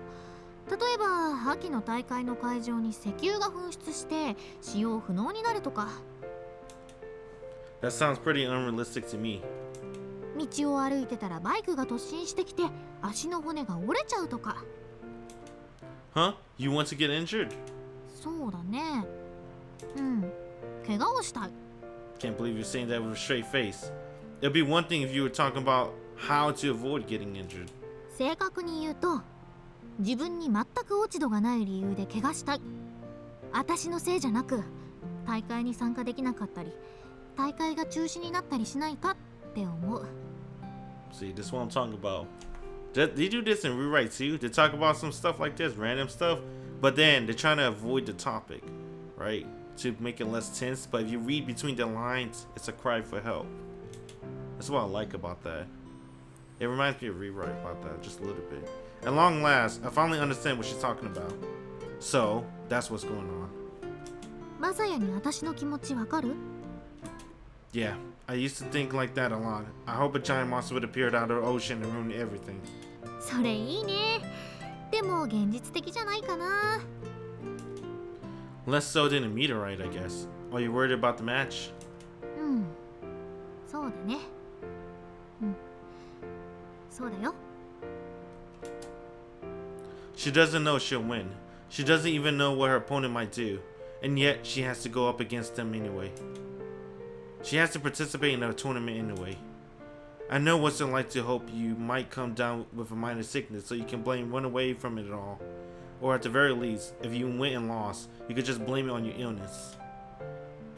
例えば秋の大会の会場に石油が噴出して使用不能になるとか。 That sounds pretty unrealistic to me. 道を歩いてたらバイクが突進してきて足の骨が折れちゃうとか。 Huh? You want to get injured? そうだね。うん。怪我をしたい。 Can't believe you're saying that with a straight face. It'd be one thing if you were talking about how to avoid getting injured. 正確に言うと、自分に全く落ち度がない理由で怪我したい。私のせいじゃなく、大会に参加できなかったり、大会が中止になったりしないかって思う。 See, this is what I'm talking about. They do this in Rewrite too. They talk about some stuff like this, random stuff, but then they're trying to avoid the topic, right? To make it less tense. But if you read between the lines, it's a cry for help. That's what I like about that. It reminds me of Rewrite about that just a little bit. At long last, I finally understand what she's talking about. So, that's what's going on. マサヤに私の気持ちわかる？ Yeah, I used to think like that a lot. I hope a giant monster would appear out of the ocean and ruin everything. それいいね。でも現実的じゃないかな。 Less so than a meteorite, I guess. Are you worried about the match? うん。そうだね。うん。そうだよ。 She doesn't know she'll win. She doesn't even know what her opponent might do. And yet, she has to go up against them anyway. She has to participate in a tournament anyway. I know what's it like to hope you might come down with a minor sickness so you can run away from it all. Or at the very least, if you went and lost, you could just blame it on your illness.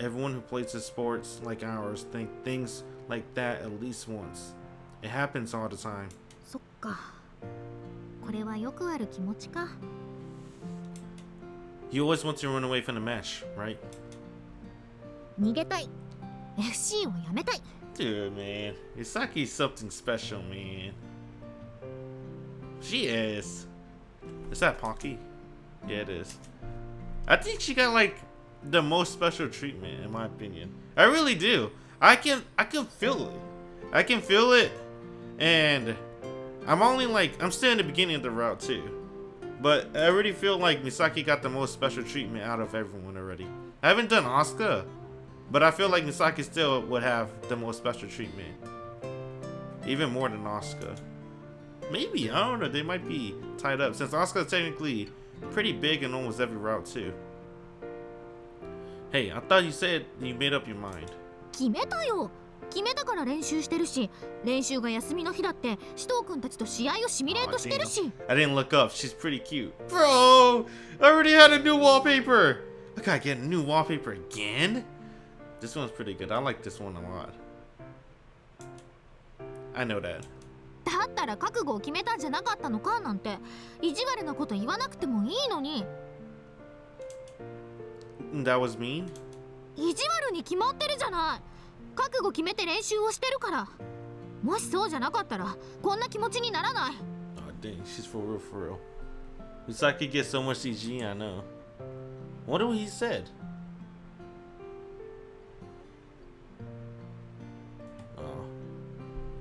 Everyone who plays the sports like ours think things like that at least once. It happens all the time. そっか。これはよくある気持ちか。 You always want to run away from the match, right? 逃げたい。FC をやめたい。 Dude, man. Misaki's something special, man. She is. Is that Pocky? Yeah, it is. I think she got like the most special treatment, in my opinion. I really do. I can feel it. I can feel it. And I'm still in the beginning of the route too. But I already feel like Misaki got the most special treatment out of everyone already. I haven't done Asuka, but I feel like Misaki still would have the most special treatment. Even more than Asuka. Maybe, I don't know, they might be tied up since Asuka's technically pretty big in almost every route too. Hey, I thought you said you made up your mind. 決めたよ。決めたから練習してるし、練習が休みの日だって紫藤君たちと試合をシミュレートしてるし。I didn't look up. She's pretty cute. Bro, I already had a new wallpaper. I gotta get a new wallpaper again. This one's pretty good. I like this one a lot. I know that. だったら覚悟を決めたんじゃなかったのかなんて意地悪なこと言わなくてもいいのに。That was mean? 意地悪に決まってるじゃない。覚悟決めて練習をしてるから。もしそうじゃなかったらこんな気持ちにならない。Oh, Dang, she's for real, for real. Misaki gets so much CG, I know. I wonder what he said. Oh.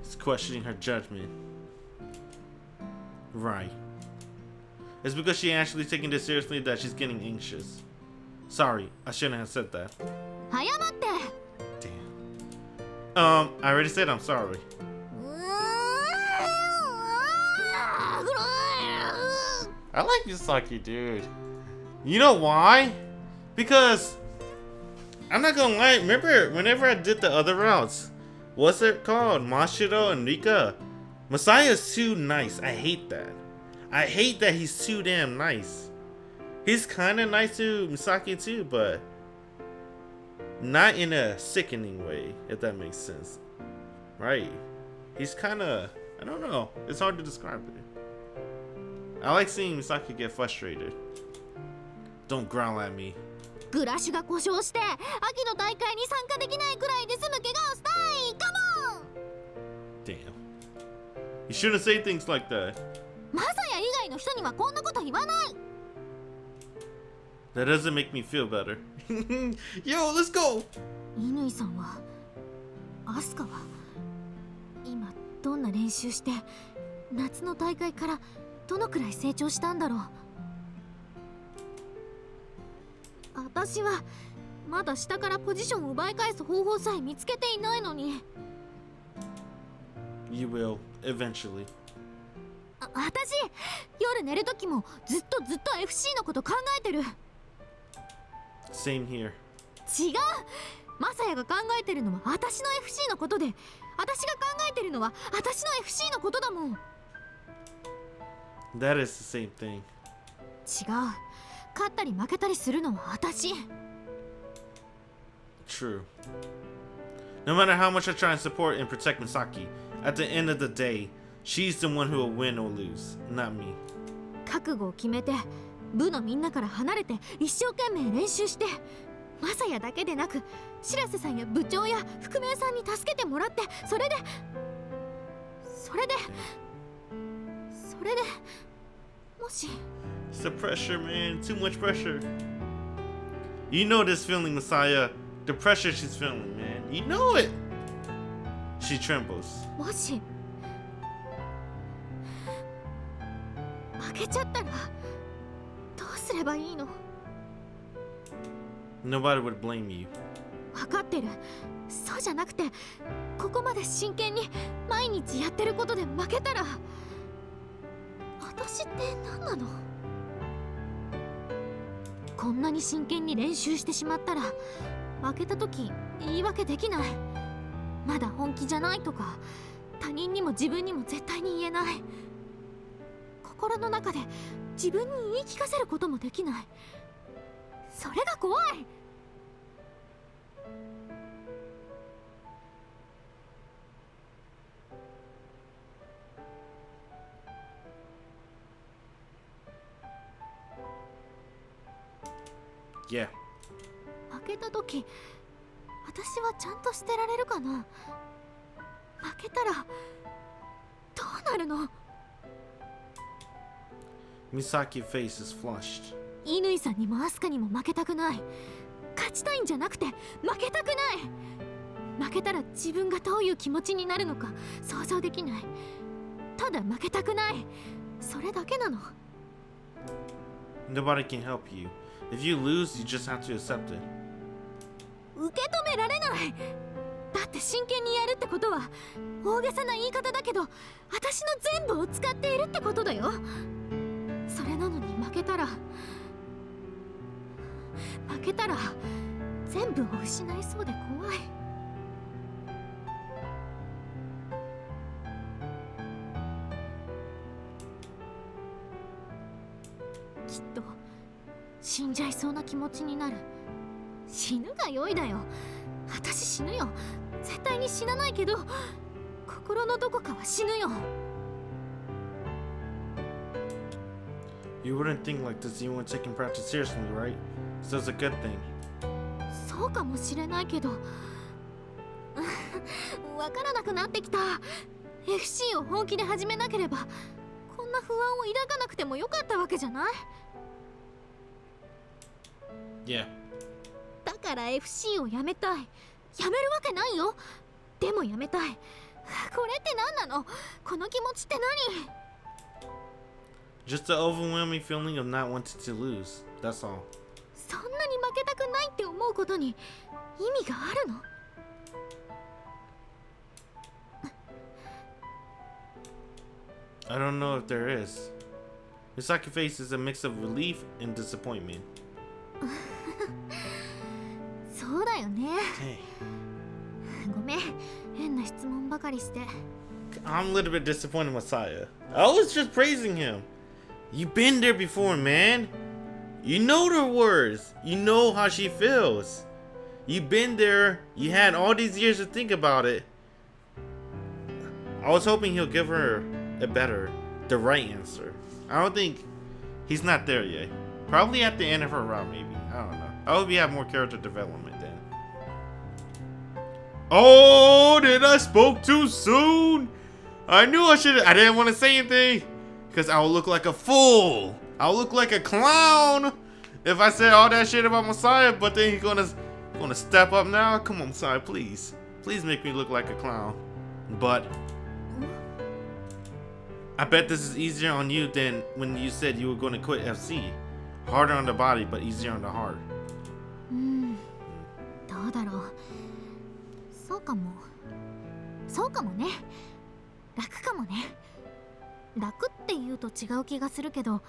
He's questioning her judgment. Right. It's because she actually taking this seriously that she's getting anxious. Sorry, I shouldn't have said that. 謝って。 Damn. I already said I'm sorry. I like Misaki, dude. You know why? Because I'm not gonna lie. Remember, whenever I did the other routes, what's it called? Mashiro and Rika. Messiah's too nice. I hate that. I hate that he's too damn nice. He's kind of nice to Misaki too, but not in a sickening way, if that makes sense. Right? He's kind of, I don't know. It's hard to describe it. I like seeing Misaki get frustrated. Don't growl at me. グラッシュが故障して秋の大会に参加できないくらいで済む怪我をしたい。カモン。 Damn. You shouldn't say things like that. マサヤ以外の人にはこんなこと言わない。 That doesn't make me feel better. Yo, let's go. 乾さんは、アスカは今どんな練習して夏の大会からどのくらい成長したんだろう。私はまだ下からポジションを奪い返す方法さえ見つけていないのに。 You will, eventually. 私、夜寝るときもずっと FC のこと考えてる。 Same here. 違う、マサヤが考えてるのは私の FC のことで、私が考えてるのは私の FC のことだもん。 That is the same thing. 違う、勝ったり負けたりするのは私。 True. No matter how much I try and support and protect Misaki, at the end of the day, she's the one who will win or lose, not me. 覚悟を決めて部のみんなから離れて一生懸命練習して、マサヤだけでなく白瀬さんや部長や覆面さんに助けてもらって、それでもし It's the pressure, man. Too much pressure. You know this feeling, Messiah. The pressure she's feeling, man. You know it. She trembles. もし負けちゃったらどうすればいいの？ Nobody would blame you. 分かってる。そうじゃなくて、ここまで真剣に毎日やってることで負けたら、私って何なの？こんなに真剣に練習してしまったら、負けた時言い訳できない。まだ本気じゃないとか、他人にも自分にも絶対に言えない。心の中で自分に言い聞かせることもできない。それが怖い。Yeah. 負けた時、私はちゃんと捨てられるかな？負けたらどうなるの？ Misaki face is flushed. 乾さんにもアスカにも負けたくない。勝ちたいんじゃなくて負けたくない。負けたら自分がどういう気持ちになるのか想像できない。ただ負けたくない。それだけなの。 Nobody can help you. If you lose, you just have to accept it. 受け止められない。だって真剣にやるってことは大げさな言い方だけど、私の全部を使っているってことだよ。それなのに負けたら全部を失いそうで怖い。きっと死んじゃいそうな気持ちになる。死ぬが良いだよ。私死ぬよ。絶対に死なないけど、心のどこかは死ぬよ。 You wouldn't think like this even when taking practice seriously, right? So it's a good thing. そうかもしれないけどわからなくなってきた。 FC を本気で始めなければこんな不安を抱かなくてもよかったわけじゃない？ Yeah. だから FC をやめたい。やめるわけないよ。でもやめたい。これって何なの？この気持ちって何？ Just the overwhelming feeling of not wanting to lose. That's all. そんなに負けたくないって思うことに意味があるの？ I don't know if there is. Misaki faces a mix of relief and disappointment. そうだよね。 Dang. ごめん、変な質問ばかりして。 I'm a little bit disappointed, Messiah. I was just praising him. You've been there before, man. You know the words. You know how she feels. You've been there. You had all these years to think about it. I was hoping he'll give her the right answer. I don't think he's not there yet. Probably at the end of her route, maybe. I don't know. I hope you have more character development then. Oh, then I spoke too soon. I knew I didn't want to say anything because I would look like a fool. I would look like a clown if I said all that shit about Messiah. But then he's gonna step up now. Come on, Messiah, please make me look like a clown. But I bet this is easier on you than when you said you were going to quit FC. Harder on the body, but easier on the heart. どうだろう。そうかも。そうかもね。楽かもね。楽って言うと違う気がするけど、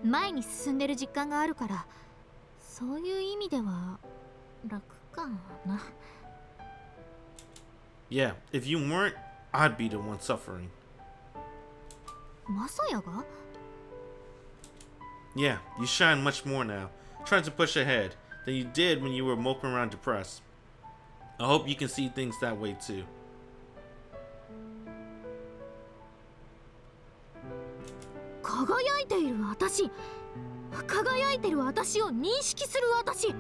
前に進んでる実感があるから、そういう意味では楽かな。Yeah, if you weren't, I'd be the one suffering. マサヤが？ Yeah, you shine much more now, trying to push ahead, than you did when you were moping around depressed. I hope you can see things that way too. 輝いている私、輝いてる私を認識する私。う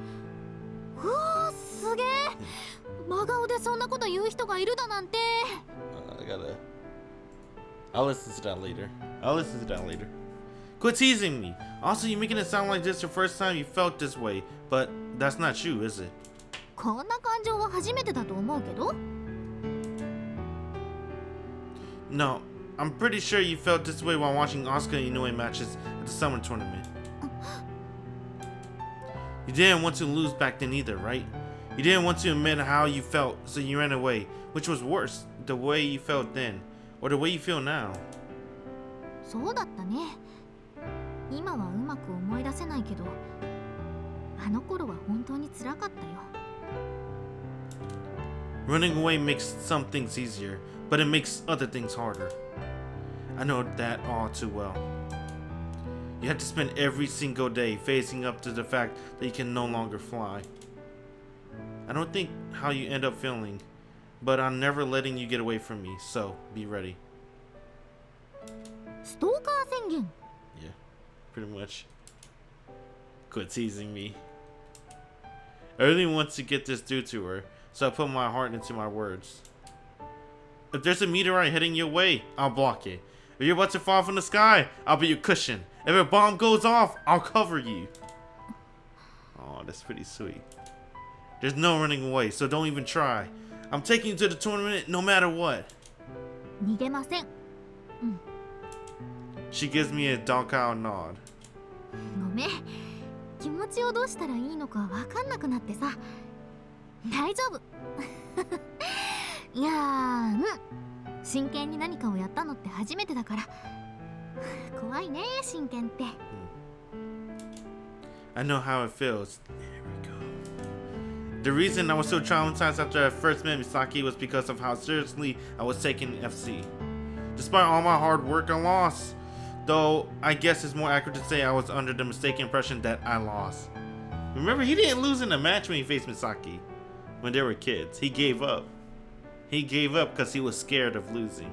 わー、すげえ。真顔でそんなこと言う人がいるだなんて。I'll listen to that later. Quit teasing me. Also, you're making it sound like this the first time you felt this way, but that's not you, is it? こんな感情は初めてだと思うけど。No, I'm pretty sure you felt this way while watching Asuka and Inoue matches at the summer tournament. You didn't want to lose back then either, right? You didn't want to admit how you felt, so you ran away, which was worse, the way you felt then, or the way you feel now. そうだったね。今はうまく思い出せないけど、あの頃は本当に辛かったよ。Running away makes some things easier, but it makes other things harder. I know that all too well. You have to spend every single day facing up to the fact that you can no longer fly. I don't think how you end up feeling, but I'm never letting you get away from me, so be ready. ストーカー宣言。Yeah, pretty much. Quit teasing me. I really want to get this due to her, so I put my heart into my words. If there's a meteorite heading your way, I'll block it. If you're about to fall from the sky, I'll be your cushion. If a bomb goes off, I'll cover you. Oh, that's pretty sweet. There's no running away, so don't even try. I'm taking you to the tournament no matter what. 逃げません。She gives me a donkey nod. ごめん。気持ちをどうしたらいいのかわかんなくなってさ。大丈夫。いやー、真剣に何かをやったのって初めてだから。怖いね、真剣って。I know how it feels. There we go. The reason I was so traumatized after I first met Misaki was because of how seriously I was taking FC. Despite all my hard work, I lost. Though, I guess it's more accurate to say I was under the mistaken impression that I lost. Remember, he didn't lose in a match when he faced Misaki. When they were kids. He gave up. He gave up because he was scared of losing.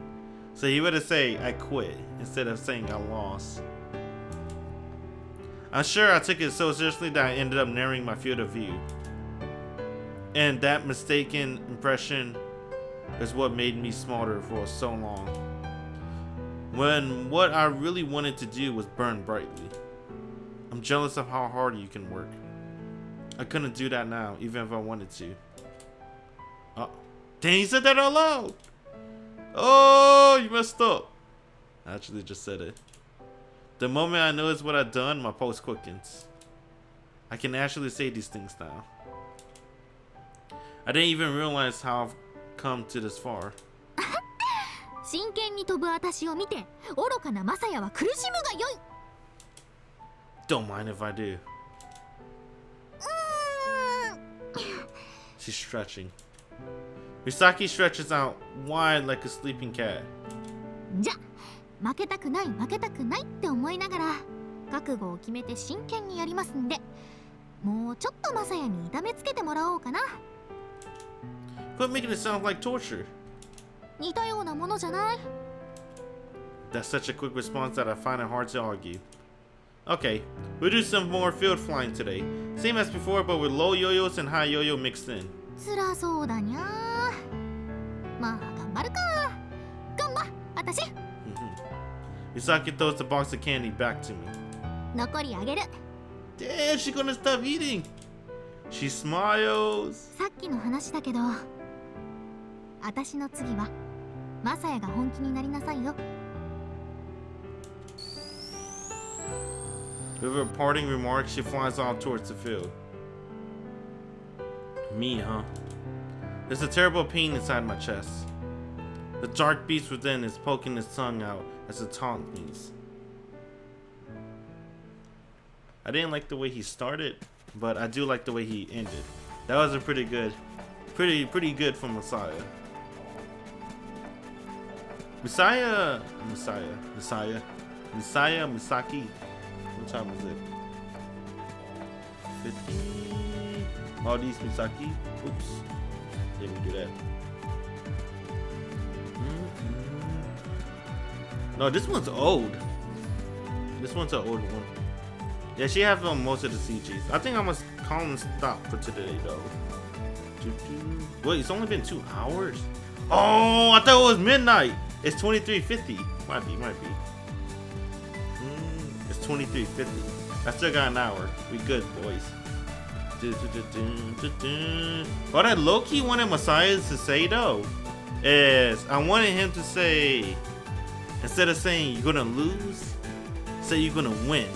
So he would have said, I quit, instead of saying I lost. I'm sure I took it so seriously that I ended up narrowing my field of view. And that mistaken impression is what made me smarter for so long. when what I really wanted to do was burn brightly. I'm jealous of how hard you can work. I couldn't do that now, even if I wanted to. Oh, dang, he said that out loud. Oh, you messed up. I actually just said it. The moment I notice what I've done, my pulse quickens. I can actually say these things now. I didn't even realize how I've come to this far. 真剣に飛ぶ私を見て、愚かなマサヤは苦しむがよい。Don't mind if I do. She's stretching. Misaki stretches out wide like a sleeping cat. じゃ、負けたくないって思いながら覚悟を決めて真剣にやりますんで、もうちょっとマサヤに痛めつけてもらおうかな。Quit making it sound like torture. 似たようなものじゃない？ That's such a quick response that I find it hard to argue. Okay, we'll do some more field flying today. Same as before, but with low yo-yos and high yo-yo mixed in. 辛そうだにゃー。まあ頑張るか。頑張、私。Misaki throws the box of candy back to me. 残りあげる。Damn, she's gonna stop eating. She smiles. さっきの話だけど、私の次はマサヤが本気になりなさいよ。With her parting remarks, she flies off towards the field. Me, huh? There's a terrible pain inside my chest. The dark beast within is poking his tongue out as it taunts me. I didn't like the way he started, but I do like the way he ended. That was a pretty good from Messiah. Misaki. What time is it? 50. Maldives Misaki. Oops. Didn't do that. No, this one's old. This one's an old one. Yeah, she has most of the CGs. I think I must call and stop for today, though. Wait, it's only been 2 hours? Oh, I thought it was midnight. It's 23:50. Might be. It's 23:50. I still got an hour. We good, boys. What I low-key wanted Messiah to say, though, is I wanted him to say, instead of saying you're gonna lose, say you're gonna win.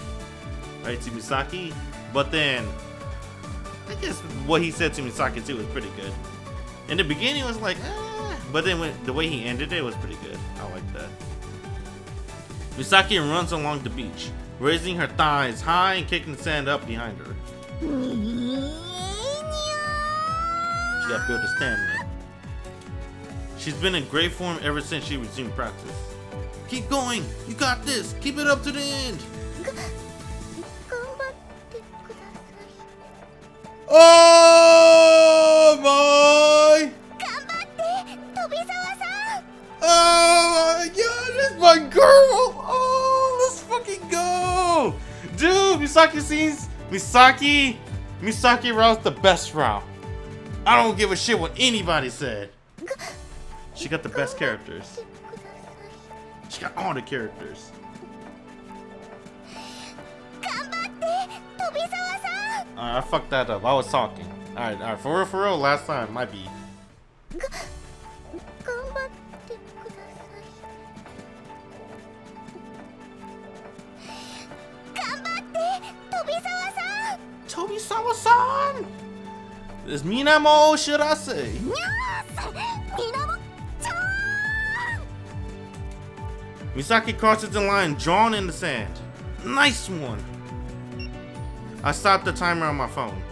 Right, to Misaki. But then, I guess what he said to Misaki too was pretty good. In the beginning, it was like, but then the way he ended it was pretty good. I like that. Misaki runs along the beach, raising her thighs high and kicking the sand up behind her. She got built a stamina. She's been in great form ever since she resumed practice. Keep going! You got this! Keep it up to the end! Oh my! Oh my god, this is my girl! Oh, let's fucking go! Dude, Misaki route's the best route. I don't give a shit what anybody said. She got the best characters. She got all the characters. I fucked that up. I was talking. Alright, for real, last time, might be. Tobisawa-san! It's Minamo, should I say? Misaki crosses the line drawn in the sand. Nice one! I stopped the timer on my phone.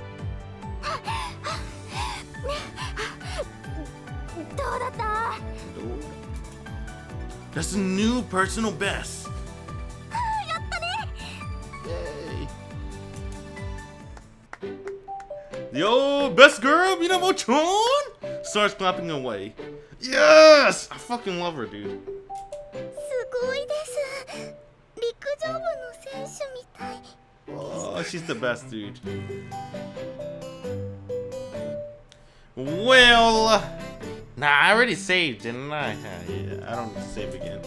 That's a new personal best. Yay. Yo, best girl, Minamo-chan! Starts clapping away. Yes! I fucking love her, dude. Oh, she's the best, dude. Well, nah, I already saved, didn't I? Yeah, I don't need to save again.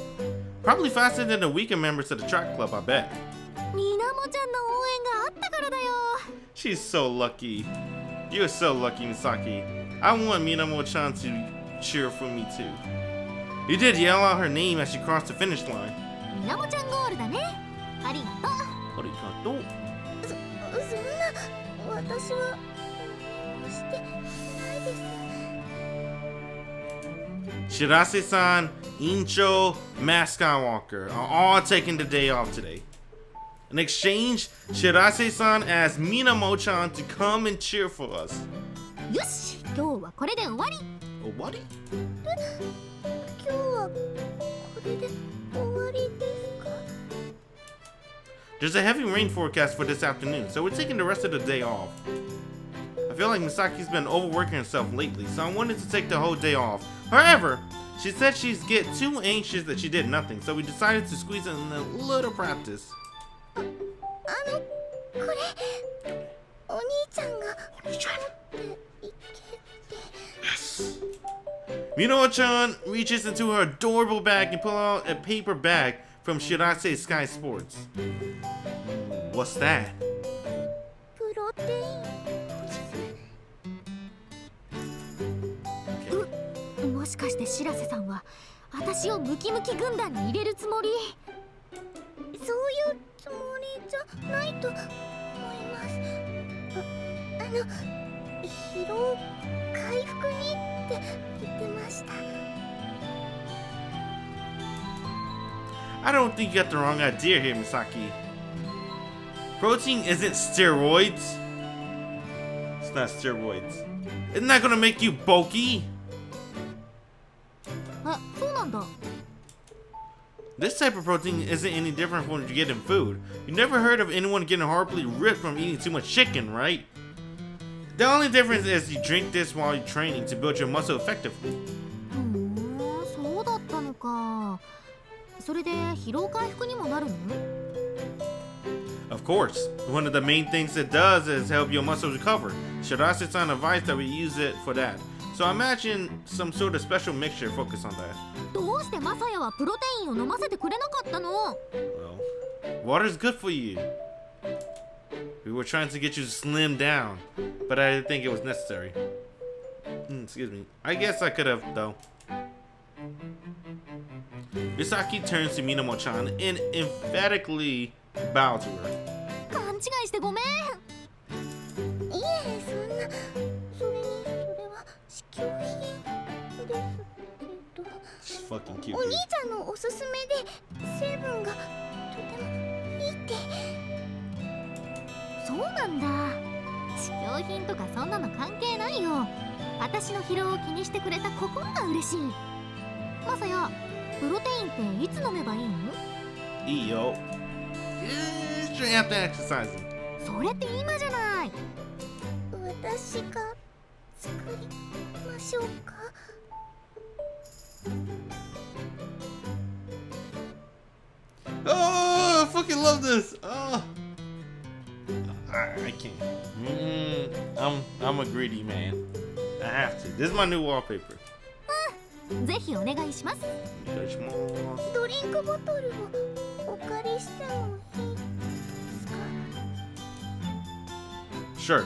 Probably faster than the weaker members of the track club, I bet. みなもちゃんの応援があったからだよ。 She's so lucky. You're so lucky, Misaki. I want Minamo-chan to cheer for me too. You did yell out her name as she crossed the finish line. みなもちゃんゴールだね。ありがとう。そんな私はしてないです。 Shirase-san, Incho, Matt Skywalker are all taking the day off today. In exchange, Shirase-san asked Minamo-chan to come and cheer for us. よし、今日はこれで終わり。Oh, what? 今日はこれで終わりですか？ There's a heavy rain forecast for this afternoon, so we're taking the rest of the day off. I feel like Misaki's been overworking herself lately, so I wanted to take the whole day off. However, she said she's get too anxious that she did nothing, so we decided to squeeze in a little practice. これお兄ちゃんが持っていけて。 Minamo-chan reaches into her adorable bag and pulls out a paper bag from Shirase Sky Sports. What's that? プロテイン。もしかして白瀬さんは私をムキムキ軍団に入れるつもり？そういうつもりじゃないと思います。疲労回復にって言ってました。 I don't think you got the wrong idea here, Misaki. Protein isn't steroids. It's not steroids. It's not gonna make you bulky. あ、そうなんだ。 This type of protein isn't any different from what you get in food. You never heard of anyone getting horribly ripped from eating too much chicken, right? The only difference is you drink this while you're training to build your muscle effectively. そうだったのか。それで疲労回復にもなるの？ Of course, one of the main things it does is help your muscles recover. Shirase-san advised that we use it for that. So I imagine some sort of special mixture focused on that. どうしてマサヤはプロテインを飲ませてくれなかったの？ Well, water's good for you. We were trying to get you to slim down, but I didn't think it was necessary. Excuse me. I guess I could have, though. Misaki turns to Minamo-chan and emphatically bows to her. 勘違いしてごめん。いえ、そんな。それは試供品ですけど。 She's fucking cute. お兄ちゃんのおすすめで成分がとてもいいって。そうなんだ。試供品とかそんなの関係ないよ。私の疲労を気にしてくれた心が嬉しい。マサヤ、プロテインっていつ飲めばいいの？いいよ。Straight after exercising. それって今じゃない。私が作りましょうか。Oh, I fucking love this. Oh. I can't. I'm a greedy man. I have to. This is my new wallpaper. ぜひお願いします。ドリンクボトルをお借りしてもいいですか？ Sure.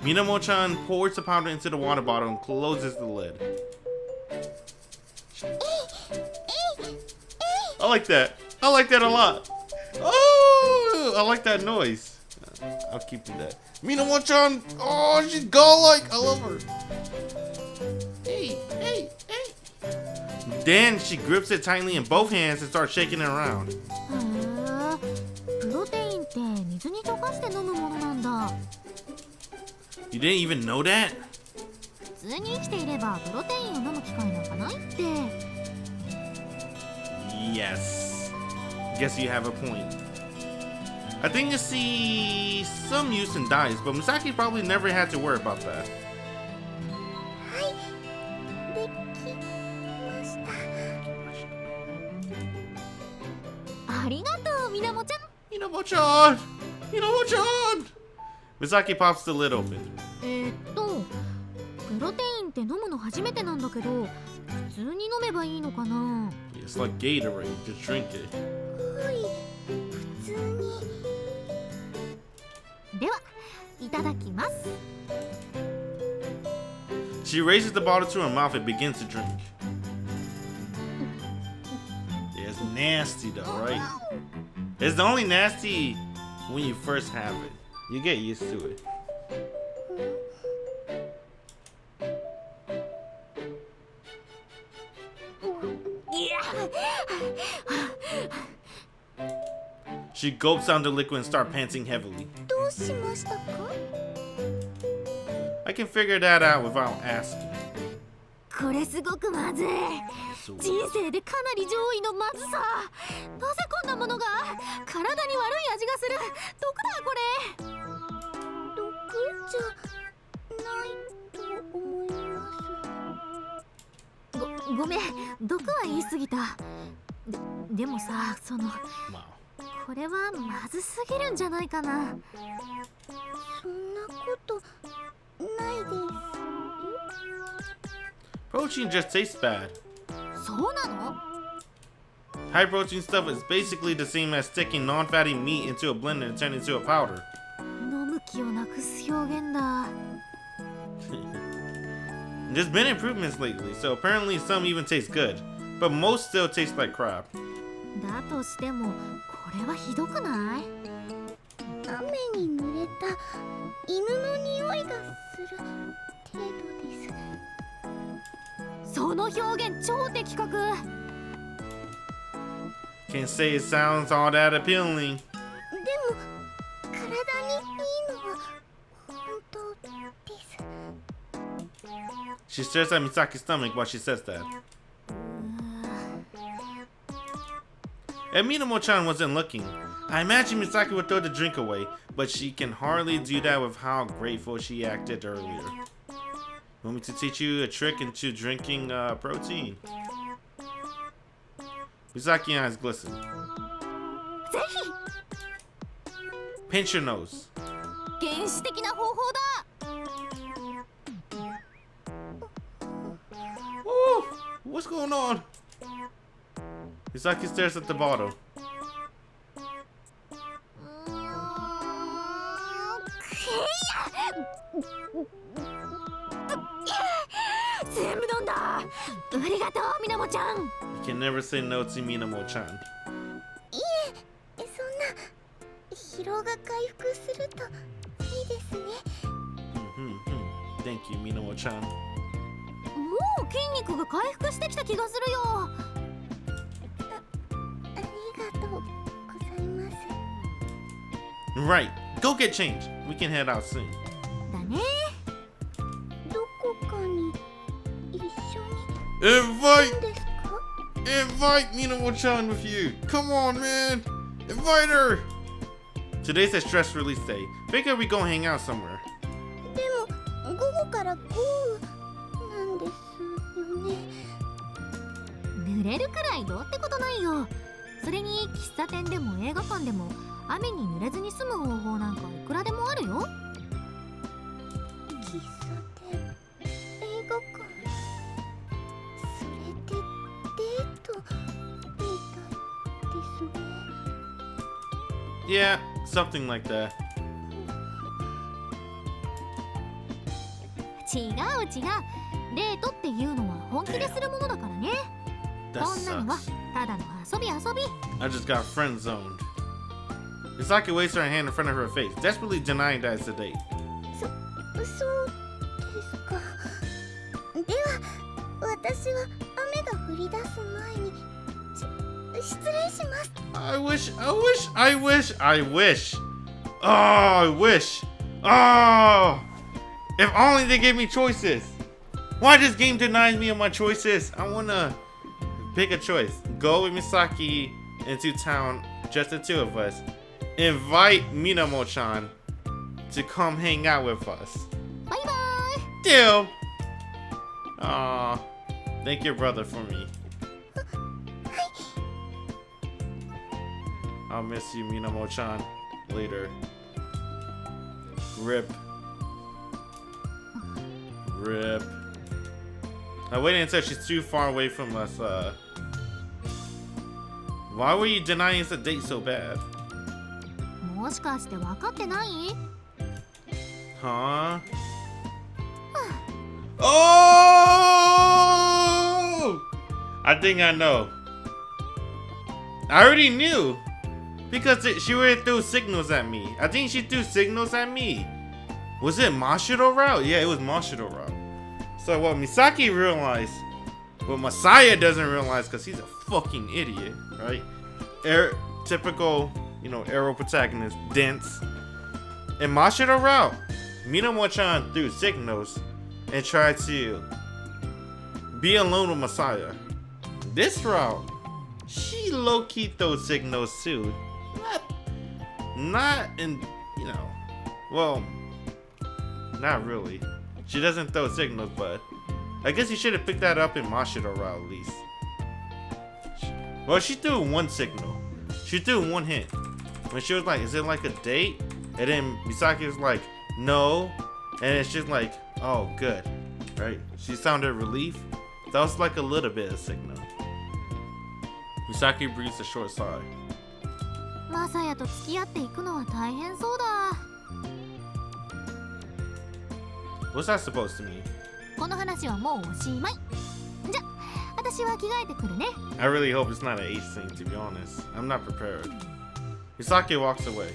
Minamo-chan pours the powder into the water bottle and closes the lid. I like that. I like that a lot. Oh, I like that noise. I'll keep that. Minamo-chan, oh, she's godlike. I love her. Hey. Then she grips it tightly in both hands and starts shaking it around. プロテインって水に溶かして飲むものなんだ。 You didn't even know that? 普通に生きていればプロテインを飲む機会なんかないって。 Yes. Guess you have a point. I think you see some use in diets, but Misaki probably never had to worry about that. はい、できました。ありがとう、みなもちゃん。Minamo-chan! Minamo-chan! Misaki pops the lid open. ププロテインって飲むの初めてなんだけど、普通に飲めばいいのかな？ It's like Gatorade, just drink it. はい、普通に。では、いただきます。She raises the bottle to her mouth and begins to drink. Yeah, it's nasty though, right? It's only nasty when you first have it. You get used to it. She gulps down the liquid and starts panting heavily. どうしましたか？ I can figure that out without asking. これすごくまずい。人生でかなり上位のまずさ。なぜこんなものが体に悪い味がする。毒だこれ。毒じゃないと思います。ごめん、毒は言い過ぎた。でもさ、これはまずすぎるんじゃないかな。そんなことないですよ。Protein just tastes bad. そうなの？ High protein stuff is basically the same as sticking non-fatty meat into a blender and turning it into a powder. 飲む気をなくす表現だ。There's been improvements lately, so apparently some even taste good, but most still taste like crap. だとしても、これはひどくない？雨に濡れた犬の匂いがする程度です。その表現超的確。 Can't say it sounds all that appealing. でも体にいいのは本当です。 She stares at Misaki's stomach while she says that. If Minamo-chan wasn't looking, I imagine Misaki would throw the drink away, but she can hardly do that with how grateful she acted earlier. Want me to teach you a trick into drinking protein? Misaki's eyes glisten. ぜひ Pinch your nose. 原始的な方法だ。 Woo! What's going on? Misaki stares at the bottle. 全部飲んだ。ありがとう、みなもちゃん。 You can never say no to Minamo-chan. いえ、そんな疲労が回復するといいですね。Thank you, Minamo-chan. もう筋肉が回復してきた気がするよ。ありがとうございます。 Right. Go get changed. We can head out soon. だね。どこかに一緒に Invite ですか？ Invite Minamo-chan with you. Come on, man. Invite her. Today's a stress release day. Figure we go hang out somewhere. でも午後から豪雨なんですよね。濡れるくらいどうってことないよ。それに喫茶店でも映画館でも雨に濡れずに済む方法なんかいくらでもあるよ。喫茶店、映画館、それでデートみたいですね。 Yeah, something like that. 違う違う。デートっていうのは本気でするものだからね。 That こんなのは sucks. ただの遊び。 I just got friend zoned. Misaki waves her hand in front of her face, desperately denying that it's a date. そうですか。では私は雨が降り出す前に失礼します。 I wish. Oh, I wish. Oh, if only they gave me choices. Why this game denies me of my choices? I wanna pick a choice. Go with Misaki into town, just the two of us. Invite Minamo-chan to come hang out with us. バイバイ。 Deal. Aw, thank your brother for me. I'll miss you, Minamo-chan. Later. Rip. Rip. I waited until she's too far away from us. Why were you denying us a date so bad? もしかして分かってない？ Huh? Oh! I think I know. I already knew. Because she already threw signals at me. I think she threw signals at me. Was it Mashiro route? Yeah, it was Mashiro route. So what Misaki realized, what Masaya doesn't realize because he's a fucking idiot, right? Typical, you know, arrow protagonist, dense. In Mashiro route, Minamo-chan threw signals and tried to be alone with Masaya. This route, she low-key throws signals too. Not in, you know, well, not really. She doesn't throw signals, but I guess you should have picked that up in Mashiro route at least. Well, she threw one signal. She threw one hint. When she was like, is it like a date? And then Misaki was like, no. And it's just like, oh, good. Right? She sounded relief. That was like a little bit of signal. Misaki breathes a short sigh. マサヤと付き合っていくのは大変そうだ。 What's that supposed to mean? この話はもうおしまい。じゃ、私は着替えてくるね。 I really hope it's not an H thing, to be honest. I'm not prepared. Misaki walks away.